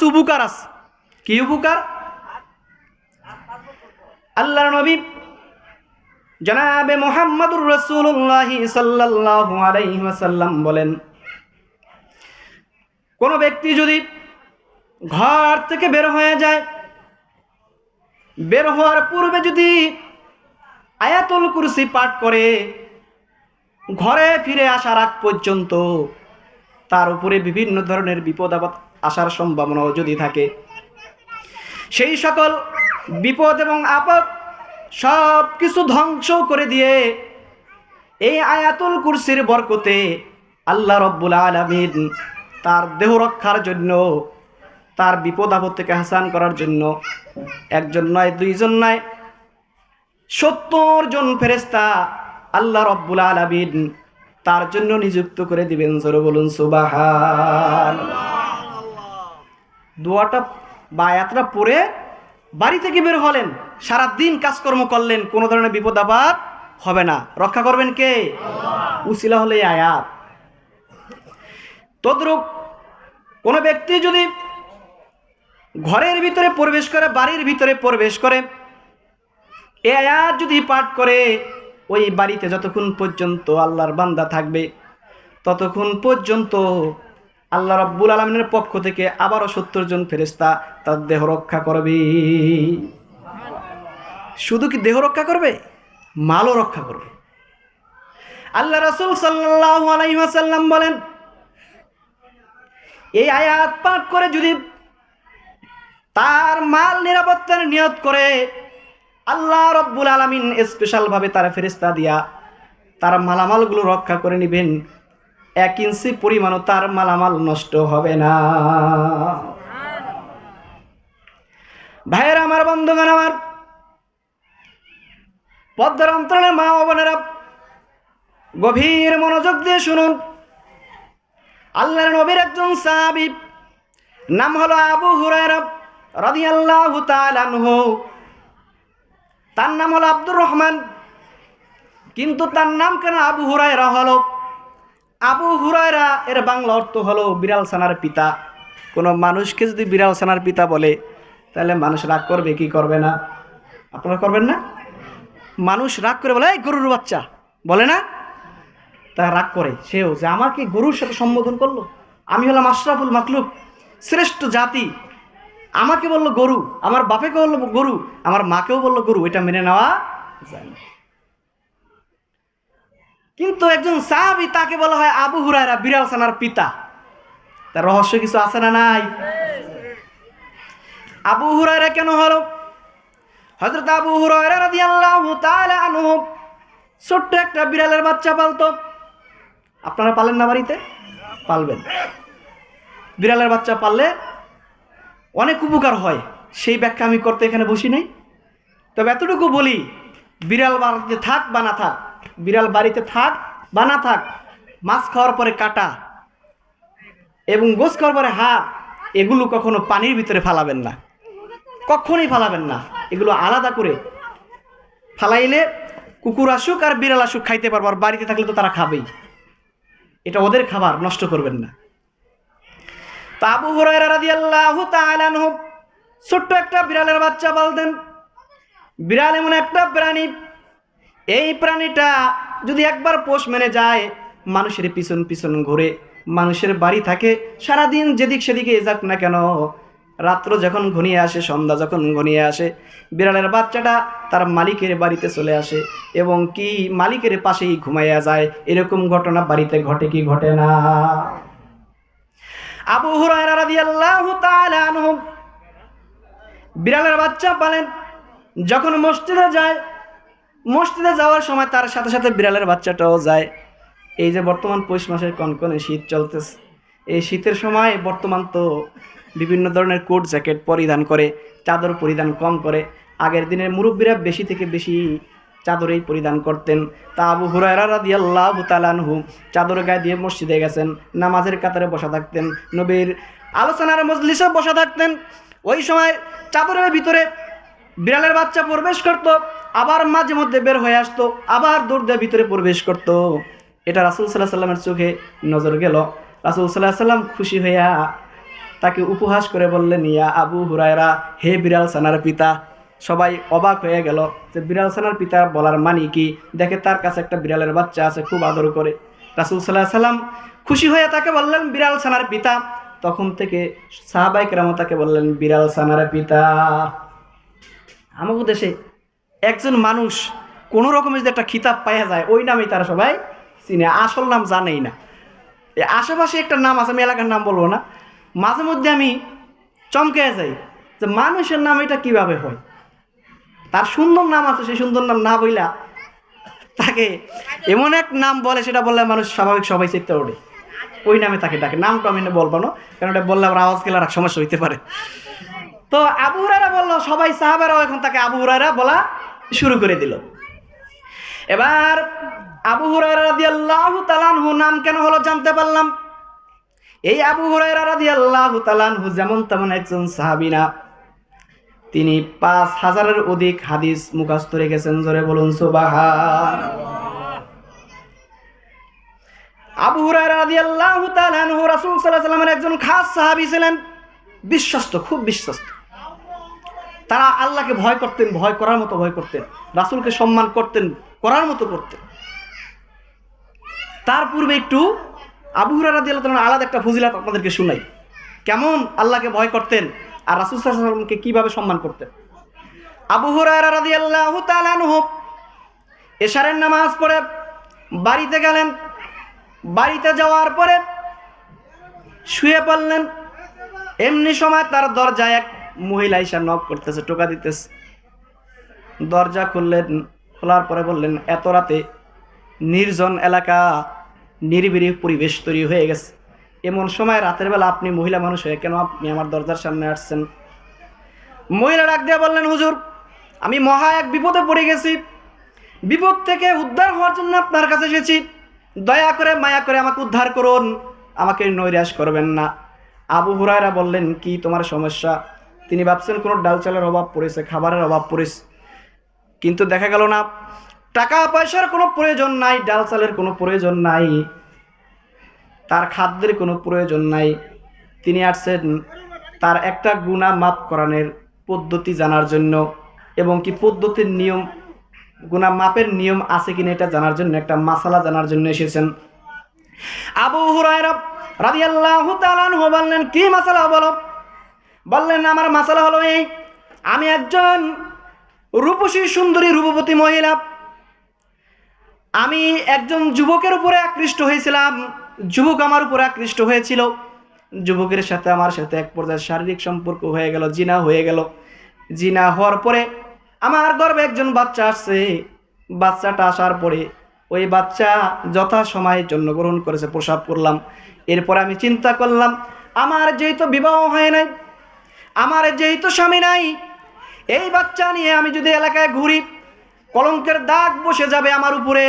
কিছু উপকার আছে। কি উপকার? আল্লাহর নবী জনাবে মুহাম্মদুর রাসূলুল্লাহ সাল্লাল্লাহু আলাইহি ওয়াসাল্লাম বলেন, কোন ব্যক্তি যদি ঘর থেকে বের হয়ে যায়, বের হওয়ার পূর্বে যদি আয়াতুল কুরসি পাঠ করে ঘরে ফিরে আসার আগ পর্যন্ত তার উপরে বিভিন্ন ধরনের বিপদ আপদ আসার সম্ভাবনাও যদি থাকে, সেই সকল বিপদ এবং আপদ সব কিছু ধ্বংস করে দিয়ে এই আয়াতুল কুরসির বরকতে আল্লাহ রব্বুল আলামিন তার দেহ রক্ষার জন্য, তার বিপদ আপদ থেকে হাসান করার জন্য একজন নয়, দুইজন নয়, 70 জন ফেরেশতা আল্লাহ রব্বুল আলামিন তার জন্য নিযুক্ত করে দিবেন। জোরে বলুন সুবহানাল্লাহ। দোয়াটা বা আয়াতটা পড়ে বাড়ি থেকে বের হলেন, সারাদিন কাজকর্ম করলেন, কোনো ধরনের বিপদ আপদ হবে না। রক্ষা করবেন কে? উসিলা হলে আয়াত। তদ্রূপ কোনো ব্যক্তি যদি ঘরের ভিতরে প্রবেশ করে, বাড়ির ভিতরে প্রবেশ করে, এই আয়াত যদি পাঠ করে, ওই বাড়িতে যতক্ষণ পর্যন্ত আল্লাহর বান্দা থাকবে ততক্ষণ পর্যন্ত আল্লাহ রাব্বুল আলামিনের পক্ষ থেকে আবারও 70 জন ফেরেশতা তার দেহ রক্ষা করবে। শুধু কি দেহ রক্ষা করবে, মালও রক্ষা করবে। আল্লাহ রাসূল সাল্লাল্লাহু আলাইহি ওয়াসাল্লাম বলেন, এই আয়াত পাঠ করে যদি তার মাল নিরাপত্তার নিয়ত করে, আল্লাহ রাব্বুল আলামিন স্পেশাল ভাবে তার ফেরেশতা দিয়া তার মালামালগুলো রক্ষা করে নেবেন। 1 ইঞ্চি পরিমাণও তার মালামাল নষ্ট হবে না। ভাইয়েরা আমার, বন্ধুগণ আমার, পর্দার অন্তরালের মা ও বোনেরা, গভীর মনোযোগ দিয়ে শুনুন। আল্লাহর নবীর একজন সাহাবী, নাম হলো আবু হুরায়রা রাদিয়াল্লাহু তাআলা আনহু। তার নাম হলো আব্দুর রহমান, কিন্তু তার নাম কেন আবু হুরায়রা হলো? আবু হুরায়রা এর বাংলা অর্থ হলো বিড়াল ছানার পিতা। কোনো মানুষকে যদি বিড়াল ছানার পিতা বলে তাহলে মানুষ রাগ করবে কি করবে না? আপনারা করবেন না? মানুষ রাগ করে বলে, এই গরুর বাচ্চা, বলে না? তা রাগ করে সেও, যে আমাকে গরুর সাথে সম্বোধন করলো, আমি হলাম আশরাফুল মাখলুক, শ্রেষ্ঠ জাতি, আমাকে বললো গরু, আমার বাপেকে বললো গরু, আমার মাকেও বললো গরু, এটা মেনে নেওয়া যায় না। কিন্তু একজন সাহাবী, তাকে বলা হয় আবু হুরায়রা, বিড়াল ছানার পিতা। তার রহস্য কিছু আছে না নাই? আবু হুরায়রা কেন হলো? হযরত আবু হুরায়রা রাদিয়াল্লাহু তাআলা আনহু ছোট্ট একটা বিড়ালের বাচ্চা পালতো। আপনারা পালেন না? বাড়িতে পালবেন। বিড়ালের বাচ্চা পাললে অনেক উপকার হয়, সেই ব্যাখ্যা আমি করতে এখানে বসি নাই। তবে এতটুকু বলি, বিড়াল বাড়িতে থাক বা না থাক, বিড়াল বাড়িতে থাক বা না থাক, মাছ খাওয়ার পরে কাটা এবং গোশ খাওয়ার পরে হাত, এগুলো কখনো পানির ভিতরে ফালাবেন না, কখনোই ফালাবেন না। এগুলো আলাদা করে ফালাইলে কুকুর আসুক আর বিড়াল আসুক খাইতে পারবো, আর বাড়িতে থাকলে তো তারা খাবেই, এটা ওদের খাবার, নষ্ট করবেন না। তা আবু হুরায়রা রাদিয়াল্লাহু তাআলা আনহু ছোট্ট একটা বিড়ালের বাচ্চা পালতেন। বিড়াল এমন একটা প্রাণী, এই প্রাণীটা যদি একবার পোষ মেনে যায়, মানুষের পিছন পিছন ঘুরে, মানুষের বাড়ি থাকে, সারাদিন যেদিক সেদিকে যাক না কেন, রাত্র যখন ঘনিয়ে আসে, সন্ধ্যা যখন ঘনিয়ে আসে, বিড়ালের বাচ্চাটা তার মালিকের বাড়িতে চলে আসে এবং কি মালিকের পাশেই ঘুমাইয়া যায়। এরকম ঘটনা বাড়িতে ঘটে কি ঘটে না? আবু হুরায়রা রাদিয়াল্লাহু তাআলা আনহু বিড়ালের বাচ্চা পালেন। যখন মসজিদে যায়, মসজিদে যাওয়ার সময় তার সাথে সাথে বিড়ালের বাচ্চাটাও যায়। এই যে বর্তমান পৌষ মাসের কনকনে শীত চলতেছে, এই শীতের সময় বর্তমান তো বিভিন্ন ধরনের কোট জ্যাকেট পরিধান করে, চাদর পরিধান কম করে। আগের দিনের মুরব্বীরা বেশি থেকে বেশি চাদরেই পরিধান করতেন। তা আবু হুরায়রা রাদিয়াল্লাহু তাআলা আনহু চাদর গায়ে দিয়ে মসজিদে গেছেন, নামাজের কাতারে বসা থাকতেন, নবীর আলোচনার মজলিসে বসা থাকতেন। ওই সময় চাদরের ভিতরে বিড়ালের বাচ্চা প্রবেশ করত, আবার মাঝে মধ্যে বের হয়ে আসতো, আবার দৌড় দিয়ে ভিতরে প্রবেশ করত। এটা রাসূল সাল্লাল্লাহু আলাইহি ওয়াসাল্লামের চোখে নজর গেল। রাসূল সাল্লাল্লাহু আলাইহি ওয়াসাল্লাম খুশি হইয়া তাকে উপহাস করে বললেন, ইয়া আবু হুরায়রা, হে বিড়াল ছানার পিতা। সবাই অবাক হয়ে গেল যে বিড়াল ছানার পিতা বলার মানে কি। দেখে তার কাছে একটা বিড়ালের বাচ্চা আছে, খুব আদর করে। রাসূল সাল্লাল্লাহু আলাইহি সাল্লাম খুশি হয়ে তাকে বললেন বিড়াল ছানার পিতা। তখন থেকে সাহাবায়ে কেরাম তাকে বললেন বিড়াল ছানার পিতা। আমাদের দেশে একজন মানুষ কোনো রকমের যদি একটা খিতাব পাইয়া যায়, ওই নামেই তারা সবাই চিনে, আসল নাম জানেই না। এই আশেপাশে একটা নাম আছে, আমি এলাকার নাম বলবো না, মাঝে মধ্যে আমি চমকে যাই যে মানুষের নাম এটা কিভাবে হয়। তার সুন্দর নাম আছে, সেই সুন্দর নাম না বইলা তাকে এমন এক নাম বলে, সেটা বললে মানুষ স্বাভাবিক সবাই চিত্তে ওঠে, ওই নামে তাকে ডাকে। নামটা আমি বলবো না, কারণ এটা বললে আবার আওয়াজ গেলে আর সমস্যা হইতে পারে। তো আবু হুরায়রা বললো, সবাই সাহাবারাও এখন তাকে আবু হুরায়রা বলা শুরু করে দিল। এবার আবু হুরায়রা রাদিয়াল্লাহু তাআলা আনহু নাম কেন হলো জানতে পারলাম। এই আবু হুরায়রা রাদিয়াল্লাহু তাআলা আনহু যেমন তেমন একজন সাহাবী না, তিনি ৫,০০০-এর অধিক হাদিস মুখস্থ রেখেছেন। জোরে বলুন সুবহানাল্লাহ। আবু হুরায়রা রাদিয়াল্লাহু তাআলা আনহু রাসূল সাল্লাল্লাহু আলাইহি ওয়াসাল্লামের একজন খাস সাহাবী ছিলেন, বিশ্বস্ত, খুব বিশ্বস্ত। তারা আল্লাহকে ভয় করতেন, ভয় করার মতো ভয় করতেন, রাসূলকে সম্মান করতেন, করার মতো করতেন। তার পূর্বে একটু আবু হুরায়রা রাদিয়াল্লাহু তাআলা আলাদা একটা ফজিলত আপনাদেরকে শুনাই, কেমন আল্লাহকে ভয় করতেন আর রাসূল সাল্লাল্লাহু আলাইহি ওয়াসাল্লামকে কিভাবে সম্মান করতেন। আবু হুরায়রা রাদিয়াল্লাহু তাআলা আনহু এশারের নামাজ পড়ে বাড়িতে গেলেন। বাড়িতে যাওয়ার পরে শুয়ে পড়লেন। এমনি সময় তার দরজায় এক মহিলা এসে নক করতেছে, টোকা দিতেছে। দরজা খুললেন, খোলার পরে বললেন, এত রাতে নির্জন এলাকা, নিরিবিলি পরিবেশ তৈরি হয়ে গেছে, এমন সময় রাতের বেলা আপনি মহিলা মানুষ হয়ে কেন আপনি আমার দরজার সামনে আসছেন? মহিলা ডাক দিয়ে বললেন, হুজুর, আমি মহা এক বিপদে পড়ে গেছি, বিপদ থেকে উদ্ধার হওয়ার জন্য আপনার কাছে এসেছি, দয়া করে মায়া করে আমাকে উদ্ধার করুন, আমাকে নৈরাশ করবেন না। আবু হুরায়রা বললেন, কি তোমার সমস্যা? তিনি ভাবছেন কোনো ডাল চালের অভাব পড়েছে, খাবারের অভাব পড়েছে, কিন্তু দেখা গেল না, টাকা পয়সার কোনো প্রয়োজন নাই, ডাল চালের কোনো প্রয়োজন নাই, তার খাদ্যের কোনো প্রয়োজন নাই। তিনি আসছেন তার একটা গুনাহ মাফ করানোর পদ্ধতি জানার জন্য, এবং কি পদ্ধতির নিয়ম, গুনাহ মাপের নিয়ম আছে কিনা এটা জানার জন্য, একটা মাসালা জানার জন্য এসেছেন। আবু হুরায়রা রাদিয়াল্লাহু তাআলা আনহু বললেন, কি মাসালা বলো? বললেন, আমার মাসালা হলো এই, আমি একজন রূপসী সুন্দরী রূপবতী মহিলা, আমি একজন যুবকের উপরে আকৃষ্ট হয়েছিলাম, যুবক আমার উপরে আকৃষ্ট হয়েছিল, যুবকের সাথে আমার সাথে এক পর্যায়ে শারীরিক সম্পর্ক হয়ে গেল, জিনা হয়ে গেল। জিনা হওয়ার পরে আমার গর্ভে একজন বাচ্চা আসছে। বাচ্চাটা আসার পরে ওই বাচ্চা যথাসময়ে জন্মগ্রহণ করেছে, প্রসব করলাম। এরপরে আমি চিন্তা করলাম, আমার যেহেতু বিবাহ হয় নাই, আমার যেহেতু স্বামী নাই, এই বাচ্চা নিয়ে আমি যদি এলাকায় ঘুরি, কলঙ্কের দাগ বসে যাবে আমার উপরে,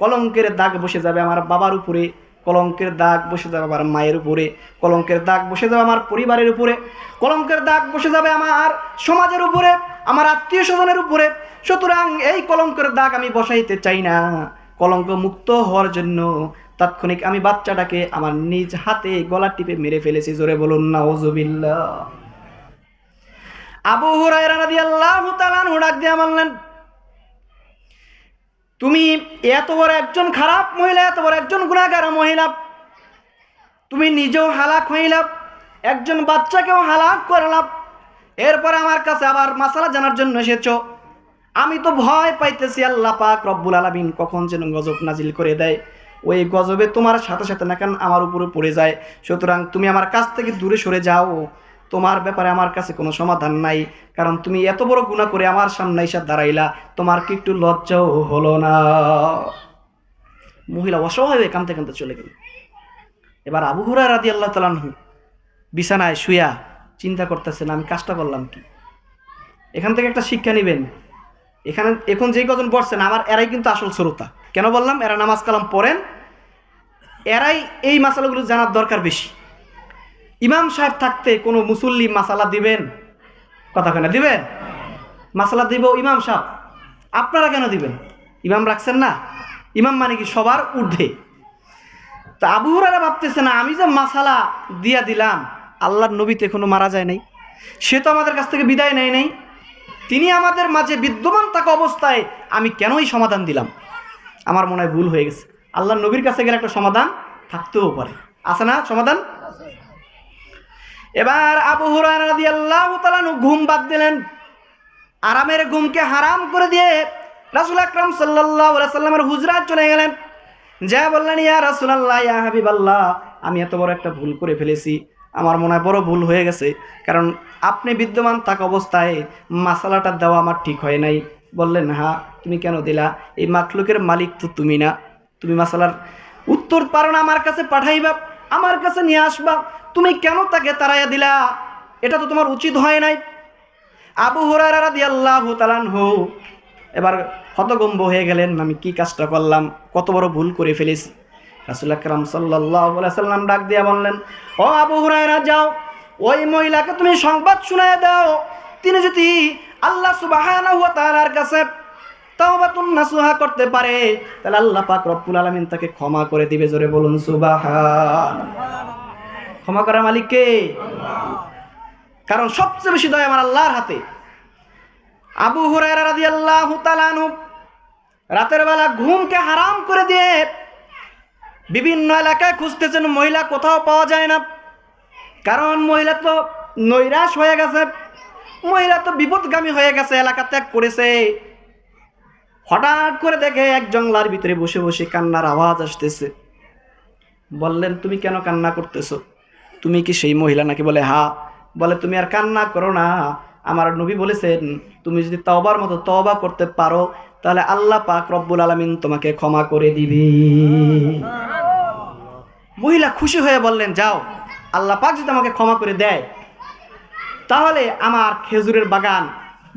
কলঙ্কের দাগ বসে যাবে আমার বাবার উপরে, কলঙ্কের দাগ বসে যাবে আমার মায়ের উপরে, কলঙ্কের দাগ বসে যাবে আমার পরিবারের উপরে, কলঙ্কের দাগ বসে যাবে আমার সমাজের উপরে, আমার আত্মীয় স্বজনের উপরে। সুতরাং এই কলঙ্কের দাগ আমি বসাইতে চাই না। কলঙ্ক মুক্ত হওয়ার জন্য তাৎক্ষণিক আমি বাচ্চাটাকে আমার নিজ হাতে গলা টিপে মেরে ফেলেছি। জোরে বলুন নাউজুবিল্লাহ। আবু হুরায়রা রাদিয়াল্লাহু তাআলা আনহু ডাক দিয়ে বললেন, তুমি এত বড় একজন খারাপ মহিলা, এত বড় একজন গুনাহগার মহিলা, তুমি নিজেও হালাক হইলা, একজন বাচ্চাকেও হালাক করলাম, এরপর আমার কাছে আবার মাসালা জানার জন্য এসেছো। আমি তো ভয় পাইতেছি আল্লাহ পাক রব্বুল আলামিন কখন যেন গজব নাজিল করে দেয়, ওই গজবে তোমার সাথে সাথে না কেন আমার উপরে পড়ে যায়। সুতরাং তুমি আমার কাছ থেকে দূরে সরে যাও, তোমার ব্যাপারে আমার কাছে কোনো সমাধান নাই, কারণ তুমি এত বড় গুনাহ করে আমার সামনে এসে দাঁড়াইলা, তোমার কি একটু লজ্জাও হলো না? মহিলা অসহায় হয়ে কাঁদতে কাঁদতে চলে গেল। এবার আবু হুরায়রা রাদিয়াল্লাহু তাআলা আনহু বিছানায় শুয়া চিন্তা করতেছেন, আমি কাজটা করলাম কি? এখান থেকে একটা শিক্ষা নেবেন। এখন যেই কজন বসছেন আমার এরাই কিন্তু আসল শ্রোতা। কেন বললাম? এরা নামাজ কালাম পড়েন, এরাই এই মাসালাগুলো জানার দরকার বেশি। ইমাম সাহেব থাকতে কোনো মুসল্লি মাসালা দিবেন? কথা কেন দিবেন? মাসালা দিব ইমাম সাহেব, আপনারা কেন দিবেন? ইমাম রাখছেন না? ইমাম মানে কি সবার ঊর্ধ্বে। তা আবু হুরায়রা ভাবতেছে না, আমি যে মাসালা দিয়া দিলাম, আল্লাহর নবী তো এখনো মারা যায় নাই, সে তো আমাদের কাছ থেকে বিদায় নেয় নাই, তিনি আমাদের মাঝে বিদ্যমান থাকা অবস্থায় আমি কেনই সমাধান দিলাম? আমার মনে হয় ভুল হয়ে গেছে। আল্লাহর নবীর কাছে গেলে একটা সমাধান থাকতেও পারে, আছে না সমাধান? এবার আবু হুরায়রা রাদিয়াল্লাহু তাআলা ঘুম বাদ দিলেন, আরামের ঘুমকে হারাম করে দিয়ে রাসূল আকরাম সাল্লাল্লাহু আলাইহি সাল্লামের হুজরায় চলে গেলেন। যা বললেন, ইয়া রাসূলুল্লাহ, ইয়া হাবিবাল্লাহ, আমি এত বড় একটা ভুল করে ফেলেছি, আমার মনে হয় বড় ভুল হয়ে গেছে, কারণ আপনি বিদ্যমান থাকা অবস্থায় মাসালাটা দেওয়া আমার ঠিক হয় নাই। বললেন, হ্যাঁ, তুমি কেন দিলা? এই মাখলুকের মালিক তো তুমি না, তুমি মাসালার উত্তর পারো না, আমার কাছে পাঠাইবা, আমার কাছে নিয়ে আসবা, তুমি কেন তাকে তাড়াইয়া দিলা? এটা তো তোমার উচিত হয় নাই। আবু হুরায়রা রাদিয়াল্লাহু তাআলা আনহু এবার হতভম্ব হয়ে গেলেন, আমি কি কাজটা করলাম, কত বড় ভুল করে ফেলেছি। রাসূল আকরাম সাল্লাল্লাহু আলাইহি সাল্লাম ডাক দিয়া বললেন, ও আবু হুরায়রা, যাও ওই মহিলাকে তুমি সংবাদ শুনাইয়া দাও, তিনি যদি আল্লাহ সুবহানাহু ওয়া তাআলার কাছে তাওবাতুন নাসুহা করতে পারে, তাহলে আল্লাহ পাক রব্বুল আলামিন তাকে ক্ষমা করে দিবে। জোরে বলুন সুবহান। ক্ষমা করার মালিক কে? কারণ সবচেয়ে বেশি দয়া আমার আল্লাহর হাতে। আবু হুরায়রা রাদিয়াল্লাহু তাআলা আনহু রাতের বেলা ঘুমকে হারাম করে দিয়ে বিভিন্ন এলাকায় খুঁজতেছেন, মহিলা কোথাও পাওয়া যায় না, কারণ মহিলা তো নৈরাশ হয়ে গেছে, মহিলা তো বিপদগামী হয়ে গেছে, এলাকা ত্যাগ করেছে। হঠাৎ করে দেখে এক জঙ্গলার ভিতরে বসে বসে কান্নার আওয়াজ আসতেছে। বললেন, তুমি কেন কান্না করতেছো? তুমি কি সেই মহিলা নাকি? বলে, হ্যাঁ। বলে, তুমি আর কান্না করো না, আমার নবী বলেছেন তুমি যদি তওবার মতো তওবা করতে পারো, তাহলে আল্লাহ পাক রব্বুল আলামিন তোমাকে ক্ষমা করে দিবে। মহিলা খুশি হয়ে বললেন, যাও, আল্লাহ পাক যদি আমাকে ক্ষমা করে দেয়, তাহলে আমার খেজুরের বাগান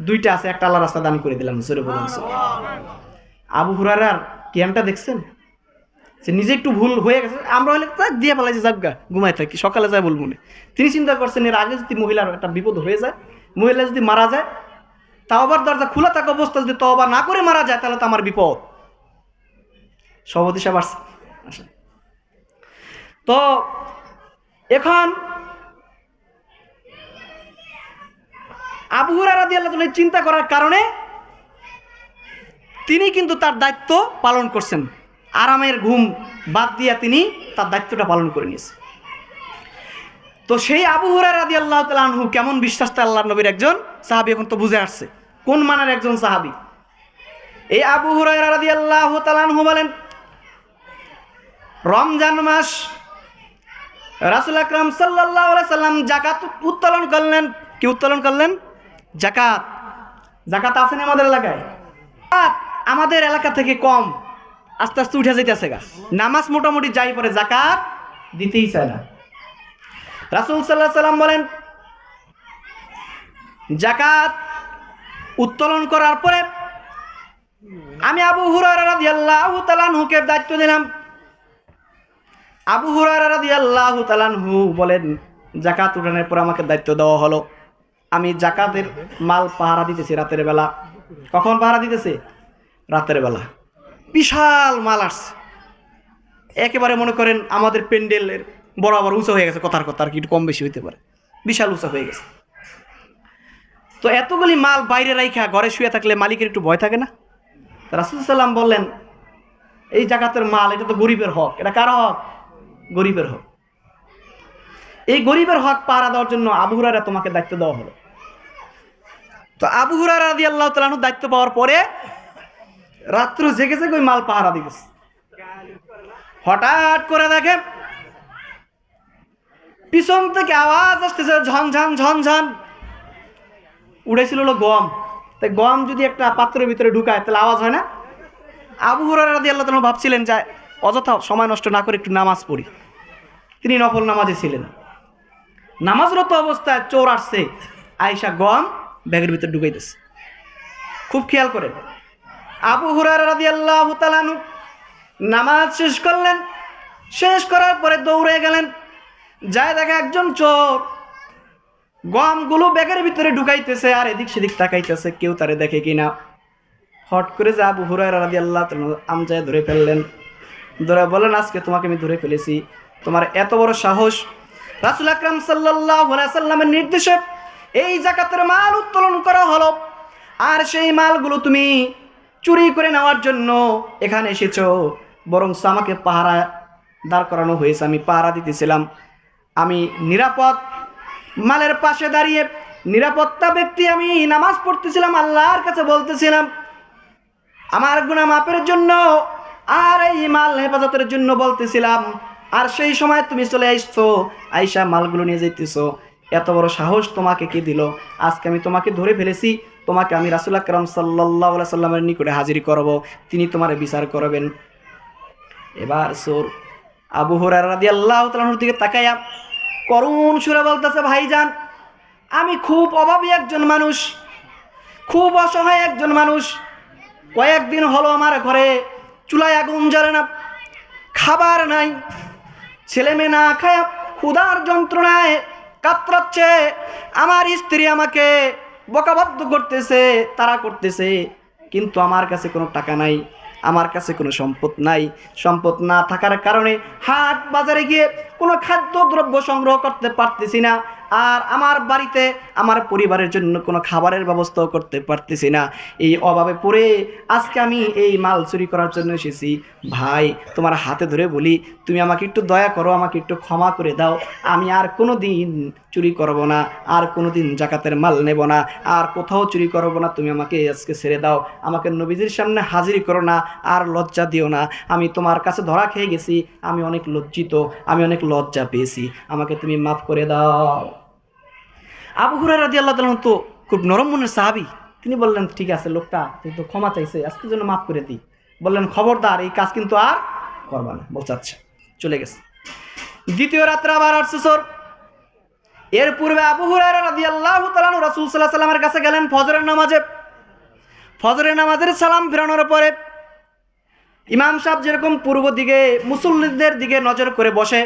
2টা আছে, একটা আল্লাহর রাস্তা দান করে দিলাম। জোরে বলুন সুবহানাল্লাহ। আবু হুরায়রার জ্ঞানটা দেখছেন, যে নিজে একটু ভুল হয়ে গেছে, আমরা হলে তা দিয়ে ফেলাইছি, যাবগা ঘুমাই থাকি, সকালে যায় বলবো না। তিনি চিন্তা করছেন, এর আগে যদি মহিলার একটা বিপদ হয়ে যায়, মহিলা যদি মারা যায়, তাওবার দরজা খোলা থাকা অবস্থা যদি তওবা না করে মারা যায়, তাহলে তো আমার বিপদ। সভাপতি সাহেব আসেন। তো এখন আবু হুরায়রা রাদিয়াল্লাহু তাআলা চিন্তা করার কারণে তিনি কিন্তু তার দায়িত্ব পালন করছেন, আরামের ঘুম বাদ দিয়া তিনি তার দায়িত্বটা পালন করে নিয়েছেন। তো সেই আবু হুরায়রা রাদিয়াল্লাহু তাআলা আনহু কেমন বিশ্বাসটা আল্লাহর নবীর একজন সাহাবী, এখন তো বুঝে আসছে কোন মানের একজন সাহাবী। এই আবু হুরায়রা রাদিয়াল্লাহু তাআলা আনহু বলেন, রমজান মাস রাসূল আকরাম সাল্লাল্লাহু আলাইহি সাল্লাম যাকাত উত্তোলন করলেন। কি উত্তোলন করলেন? যাকাত। যাকাত আছে না আমাদের এলাকায়? আমাদের এলাকা থেকে কম, আস্তে আস্তে উঠে যাইতেছে গা। নামাজ মোটামুটি যাই পরে যাকাত দিতেই চায় না। রাসূল সাল্লাল্লাহু আলাইহি সাল্লাম বলেন, যাকাত উত্তোলন করার পরে আমি আবু হুরায়রা রাদিয়াল্লাহু তাআলা আনহুকে দায়িত্ব দিলাম। আবু হুরায়রা রাদিয়াল্লাহু তাআলা আনহু বলেন, যাকাত উঠানোর পর আমাকে দায়িত্ব দেওয়া হলো, আমি যাকাতের মাল পাহারা দিতেছি রাতের বেলা। কখন পাহারা দিতেছে? রাতের বেলা। বিশাল মাল আসছে, একেবারে মনে করেন আমাদের প্যান্ডেলের বরাবর উঁচা হয়ে গেছে, কথার কথা আর কি একটু কম বেশি হইতে পারে, বিশাল উঁচা হয়ে গেছে। তো এতগুলি মাল বাইরে রাইখা ঘরে শুয়ে থাকলে মালিকের একটু ভয় থাকে না? রাসূল সাল্লাম বললেন, এই যাকাতের মাল, এটা তো গরিবের হক। এটা কার হক? গরিবের হক। এই গরিবের হক পাহারা দেওয়ার জন্য আবু হুরায়রা তোমাকে দায়িত্ব দেওয়া হলো। তো আবু হুরায়রা রাদিয়াল্লাহু তাআলা আনহু দায়িত্ব পাওয়ার পরে রাত্র জেগে জেগে ওই মাল পাহারা দিতেছে। হঠাৎ করে দেখে পিছন থেকে আওয়াজ আসতেছে, ঝনঝন ঝনঝন। উড়েছিল হলো গম, তাই গম যদি একটা পাত্রের ভিতরে ঢুকায় তাহলে আওয়াজ হয় না? আবু হুরায়রা রাদিয়াল্লাহু তাআলা ভাবছিলেন যে অযথা সময় নষ্ট না করে একটু নামাজ পড়ি। তিনি নফল নামাজে ছিলেন। নামাজরত অবস্থায় চোর আসছে, আয়েশা গম ব্যাগের ভিতরে ঢুকাইতেছে। খুব খেয়াল করেন। আবু হুরায়রা রাদিয়াল্লাহু তাআলা আনহু নামাজ শেষ করলেন। শেষ করার পরে দৌড়ে গেলেন, যায় দেখে একজন চোর গমগুলো ব্যাগের ভিতরে ঢুকাইতেছে আর এদিক সেদিক তাকাইতেছে, কেউ তারে দেখে কিনা। হট করে যে আবু হুরায়রা রাদিয়াল্লাহু তাআলা আমজায় ধরে ফেললেন। ধরে বলেন, আজকে তোমাকে আমি ধরে ফেলেছি, তোমার এত বড় সাহস, রাসূল আকরাম সাল্লাল্লাহু আলাইহি ওয়াসাল্লামের নির্দেশে এই যাকাতের মাল উত্তোলন করা হলো। আর সেই মালগুলো তুমি চুরি করে নেওয়ার জন্য এখানে এসেছো, বরং আমাকে পাহারা দাঁড় করানো হয়েছে, আমি পাহারা দিতেছিলাম। আমি নিরাপদ মালের পাশে দাঁড়িয়ে নিরাপত্তা ব্যক্তি, আমি নামাজ পড়তেছিলাম, আল্লাহর কাছে বলতেছিলাম আমার গুনাহ মাফের জন্য আর এই মাল হেফাজতের জন্য বলতেছিলাম। আর সেই সময় তুমি চলে আসছো, আইসা মালগুলো নিয়ে যাইতেছো। এত বড় সাহস তোমাকে কে দিল? আজকে আমি তোমাকে ধরে ফেলেছি, তোমাকে আমি রাসূল আকরাম সাল্লাল্লাহু আলাইহি সাল্লামের নিকটে হাজির করব, তিনি তোমার বিচার করবেন। এবার চোর আবু হুরায়রা রাদিয়াল্লাহু তাআলার দিকে তাকায়া করুণ সুরে বলতেছে, ভাইজান আমি খুব অভাবী একজন মানুষ, খুব অসহায় একজন মানুষ। কয়েকদিন হলো আমার ঘরে চুলায় আগুন জ্বলে না, খাবার নাই, ছেলে মেয়ে না খায় ক্ষুধার যন্ত্রণায় কাতরাচ্ছে। আমার স্ত্রী আমাকে বকাবদ্ধ করতেছে, তারা করতেছে, কিন্তু আমার কাছে কোনো টাকা নাই, আমার কাছে কোনো সম্পদ নাই। সম্পদ না থাকার কারণে হাট বাজারে গিয়ে কোনো খাদ্যদ্রব্য সংগ্রহ করতে পারতেছি না। আর আমার বাড়িতে আমার পরিবারের জন্য কোনো খাবারের ব্যবস্থাও করতে পারতেছি না। এই অভাবে পড়ে আজকে আমি এই মাল চুরি করার জন্য এসেছি। ভাই তোমার হাতে ধরে বলি, তুমি আমাকে একটু দয়া করো, আমাকে একটু ক্ষমা করে দাও। আমি আর কোনো দিন চুরি করব না, আর কোনো দিন জাকাতের মাল নেব না, আর কোথাও চুরি করব না। তুমি আমাকে আজকে ছেড়ে দাও, আমাকে নবীজির সামনে হাজির করো না, আর লজ্জা দিও না। আমি তোমার কাছে ধরা খেয়ে গেছি, আমি অনেক লজ্জিত, আমি অনেক লজ্জা পেয়েছি, আমাকে তুমি মাফ করে দাও। আবু হুরায়রা রাদিয়াল্লাহু তাআলা তো খুব নরম মনের সাহাবী, তিনি বললেন ঠিক আছে, লোকটা কিন্তু ক্ষমা চাইছে, আজকের জন্য মাফ করে দিই। বললেন খবরদার এই কাজ কিন্তু আর করবা না। বলছে আচ্ছা, চলে গেছে। দ্বিতীয় রাত্রে আবার আসছে চোর। এর পূর্বে আবু হুরায়রা রাদিয়াল্লাহু তাআলা রাসূল সাল্লাল্লাহু আলাইহি ওয়াসাল্লামের কাছে গেলেন ফজরের নামাজে। ফজরের নামাজের সালাম ফেরানোর পরে ইমাম সাহেব যেরকম পূর্ব দিকে মুসল্লিদের দিকে নজর করে বসে,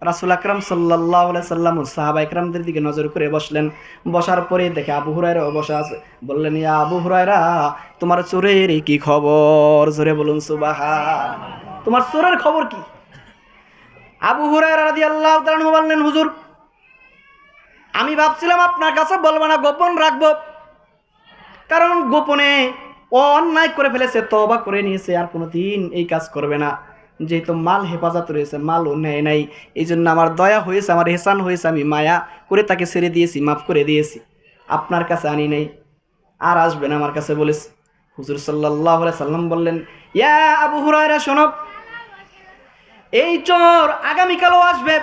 রাসূল আকরাম সাল্লাল্লাহু আলাইহি সাল্লাম সাহাবায়ে কেরামদের দিকে নজর করে বসলেন। বসার পরে দেখে আবু হুরায়রা বসা আছে। বললেন, ইয়া আবু হুরায়রা, তোমার চোরের কি খবর? জোরে বলুন সুবহান। তোমার চোরের খবর কি? আবু হুরায়রা রাদিয়াল্লাহু তাআলা বললেন, হুজুর আমি ভাবছিলাম আপনার কাছে বলবো না, গোপন রাখবো, কারণ গোপনে ও অন্যায় করে ফেলেছে, তওবা করে নিয়েছে, আর কোনোদিন এই কাজ করবে না। যেহেতু মাল হেফাজত রয়েছে, মাল ও নেয় নাই, এই জন্য আমার দয়া হয়েছে, আমার এহসান হয়েছে, আমি মায়া করে তাকে ছেড়ে দিয়েছি, মাফ করে দিয়েছি, আপনার কাছে আনি নাই, আর আসবে না আমার কাছে বলেছে। হুজুর সাল্লাল্লাহু আলাইহি সাল্লাম বললেন, ইয়া আবু হুরায়রা শোনো, এই চোর আগামীকালও আসবে,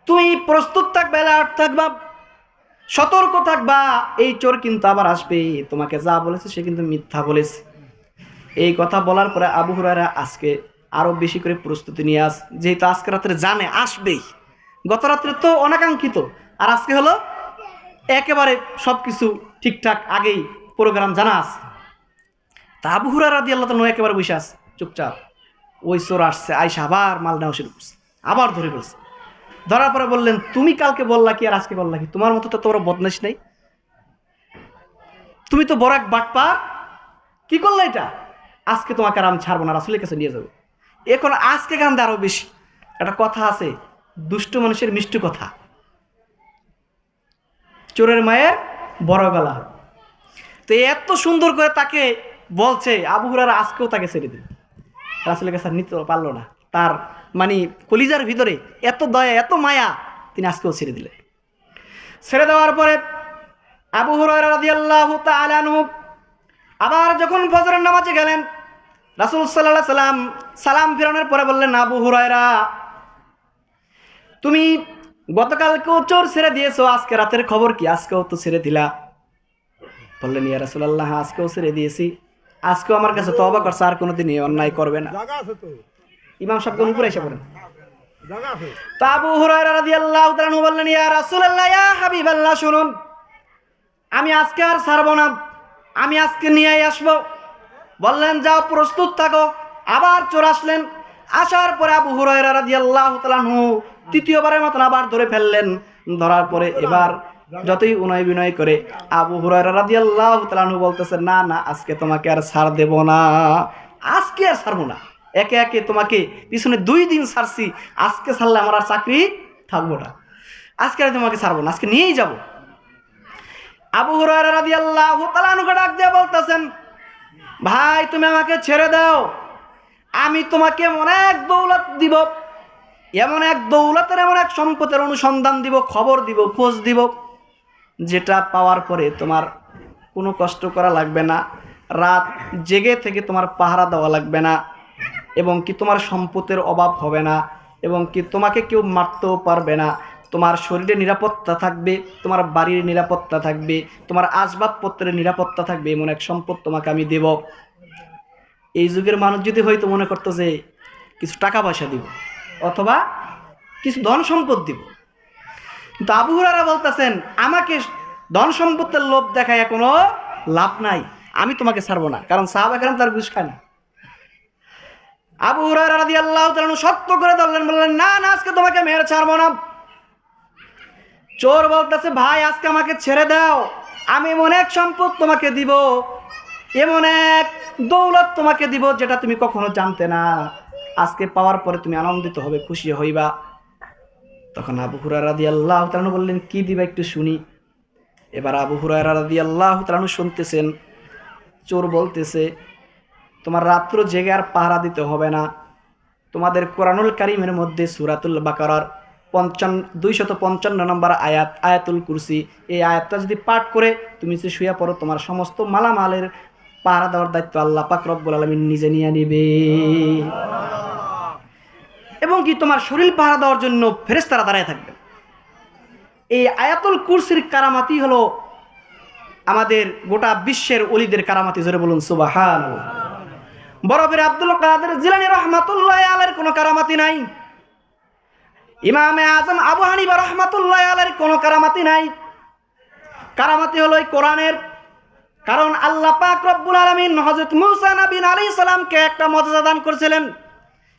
তুমি প্রস্তুত থাকবে, অ্যালার্ট থাকবা, সতর্ক থাকবা, এই চোর কিন্তু আবার আসবে, তোমাকে যা বলেছে সে কিন্তু মিথ্যা বলেছে। এই কথা বলার পরে আবু হুরায়রা আজকে আরো বেশি করে প্রস্তুতি নিয়ে যেহেতু আজকে রাত্রে জানে আসবেই, গত রাত্রে তো অনাকাঙ্ক্ষিত, আর আজকে হলো একেবারে সবকিছু ঠিকঠাক, আগেই প্রোগ্রাম জানা আছে। তা আবু হুরায়রা রাদিয়াল্লাহু তাআলা একেবারে বসে আছে চুপচাপ। ওই চোর আসছে, আইসা আবার মাল নেওয়া শুরু করছে, আবার ধরে ফেলছে। ধরার পরে বললেন, তুমি কালকে বললা কি আর আজকে বললা কি? তোমার মতো তো তোর বদমাশ নেই, তুমি তো বড় এক বাটপার, কি করলে এটা? আজকে তোমাকে আর আমি ছাড়বো না, রাসূলের কাছে নিয়ে যাবো। এখন আজকে কান্দে আরো বেশি। একটা কথা আছে, দুষ্ট মানুষের মিষ্টি কথা, চোরের মায়ের বড় গলা। তো এত সুন্দর করে তাকে বলছে, আবু হুরায়রা আজকেও তাকে ছেড়ে দিল, রাসূলের কাছে নিতে পারলো না। তার মানে কলিজার ভিতরে এত দয়া, এত মায়া, তিনি আজকেও ছেড়ে দিলেন। ছেড়ে দেওয়ার পরে আবু হুরায়রা রাদিয়াল্লাহু তাআলা আনহু আবার যখন ফজরের নামাজে গেলেন, রাসূল সাল্লাল্লাহু আলাইহি সাল্লাম সালাম ফেরানোর পরে বললেন, আবু হুরায়রা, তুমি গতকালকেও চোর ছেড়ে দিয়েছো, আজকে রাতের খবর কি? আজকেও তো ছেড়ে দিলা। বললেন, ইয়া রাসূলুল্লাহ, আজকেও ছেড়ে দিয়েছি, আজকেও আমার কাছে তওবা করছে, আর কোনোদিন অন্যায় করবে না। ইমাম সাহেব কোন উপরে এসে পড়েন। তা আবু হুরায়রা রাদিয়াল্লাহু তাআলা বললেন, ইয়া রাসূলুল্লাহ, ইয়া হাবিবাল্লাহ, শুনুন, আমি আজকে আর ছাড়বো না, আমি আজকে নিয়ে আসবো। বললেন, যাও প্রস্তুত থাকো। আবার চোর আসলেন। আসার পরে আবু হুরায়রা রাদিয়াল্লাহু তাআলা তৃতীয়বারের মতন আবার ধরে ফেললেন। ধরার পরে এবার যতই উনয় বিনয় করে আবু হুরায়রা রাদিয়াল্লাহু তাআলা বলতেছে, না না, আজকে তোমাকে আর ছাড় দেব না, আজকে আর ছাড়বো না, একে একে তোমাকে পিছনে 2 দিন ছাড়ছি, আজকে ছাড়লে আমার আর চাকরি থাকবো না। আজকে আমি তোমাকে ছাড়বো না, আজকে নিয়েই যাব। আবু হুরায়রা রাদিয়াল্লাহু তাআলা আনহু ডাক দিয়ে বলতেছেন, ভাই তুমি আমাকে ছেড়ে দাও, আমি তোমাকে এমন এক দৌলত দিব, এমন এক দৌলতের, এমন এক সম্পদের অনুসন্ধান দিব, খবর দিব, খোঁজ দিব, যেটা পাওয়ার পরে তোমার কোনো কষ্ট করা লাগবে না, রাত জেগে থেকে তোমার পাহারা দেওয়া লাগবে না, এবং কি তোমার সম্পদের অভাব হবে না, এবং কি তোমাকে কেউ মারতেও পারবে না, তোমার শরীরে নিরাপত্তা থাকবে, তোমার বাড়ির নিরাপত্তা থাকবে, তোমার আসবাবপত্রের নিরাপত্তা থাকবে, এমন এক সম্পদ তোমাকে আমি দেব। এই যুগের মানুষ যদি হয়তো মনে করতো যে কিছু টাকা পয়সা দিব অথবা কিছু ধন সম্পদ দিব, কিন্তু আবু হুরায়রা বলতেছেন, আমাকে ধন সম্পদের লোভ দেখায় কোনো লাভ নাই, আমি তোমাকে ছাড়বো না, কারণ সাহাবা কেরাম তার ঘুষ খায় না। আবু হুরায়রা রাদিয়াল্লাহু তাআলা শক্ত করে ধরলেন, বললেন, না না, আজকে তোমাকে মেরে ছাড়বো না। চোর বলতেছে, ভাই আজকে আমাকে ছেড়ে দাও, আমি এমন এক সম্পদ তোমাকে দিব, এমন এক দৌলত তোমাকে দিব যেটা তুমি কখনো জানতে না, আজকে পাওয়ার পরে তুমি আনন্দিত হবে, খুশি হইবা। তখন আবু হুরায়রা রাদিয়াল্লাহু তাআলা বললেন, কি দিবা একটু শুনি। এবার আবু হুরায়রা রাদিয়াল্লাহু তাআলা শুনতেছেন, চোর বলতেছে, তোমার রাত্র জেগে আর পাহারা দিতে হবে না, তোমাদের কোরআনুল কারীমের মধ্যে সূরাতুল বাকারার 255 নম্বর আয়াত, আয়াতুল কুরসি, এই আয়াতটা যদি পাঠ করে তুমি যদি শুয়ে পড়ো, তোমার সমস্ত মালামালের পাহারা দেওয়ার দায়িত্ব আল্লাহ পাক রব্বুল আলামিন নিজে নিয়ে নেবে, এবং কি তোমার শরীর পাহারা দেওয়ার জন্য ফেরেশতারা দাঁড়ায় থাকবে। এই আয়াতুল কুরসির কারামাতি হলো আমাদের গোটা বিশ্বের ওলিদের কারামাতি, জোরে বলুন সুবহানাল্লাহ। বরফের আব্দুল কাদের জিলানী রাহমাতুল্লাহি আলাইহির কোনো কারামাতি নাই, ইমামে আজম আবু হানিফা রাহমাতুল্লাহি আলাইহির কোনো কারামাতি নাই। কারামাতি হলো এই কোরআনের, কারণ আল্লাহ পাক রব্বুল আলামিন হযরত মূসা নবী আলাইহিস সালামকে একটা মুজিজা দান করেছিলেন,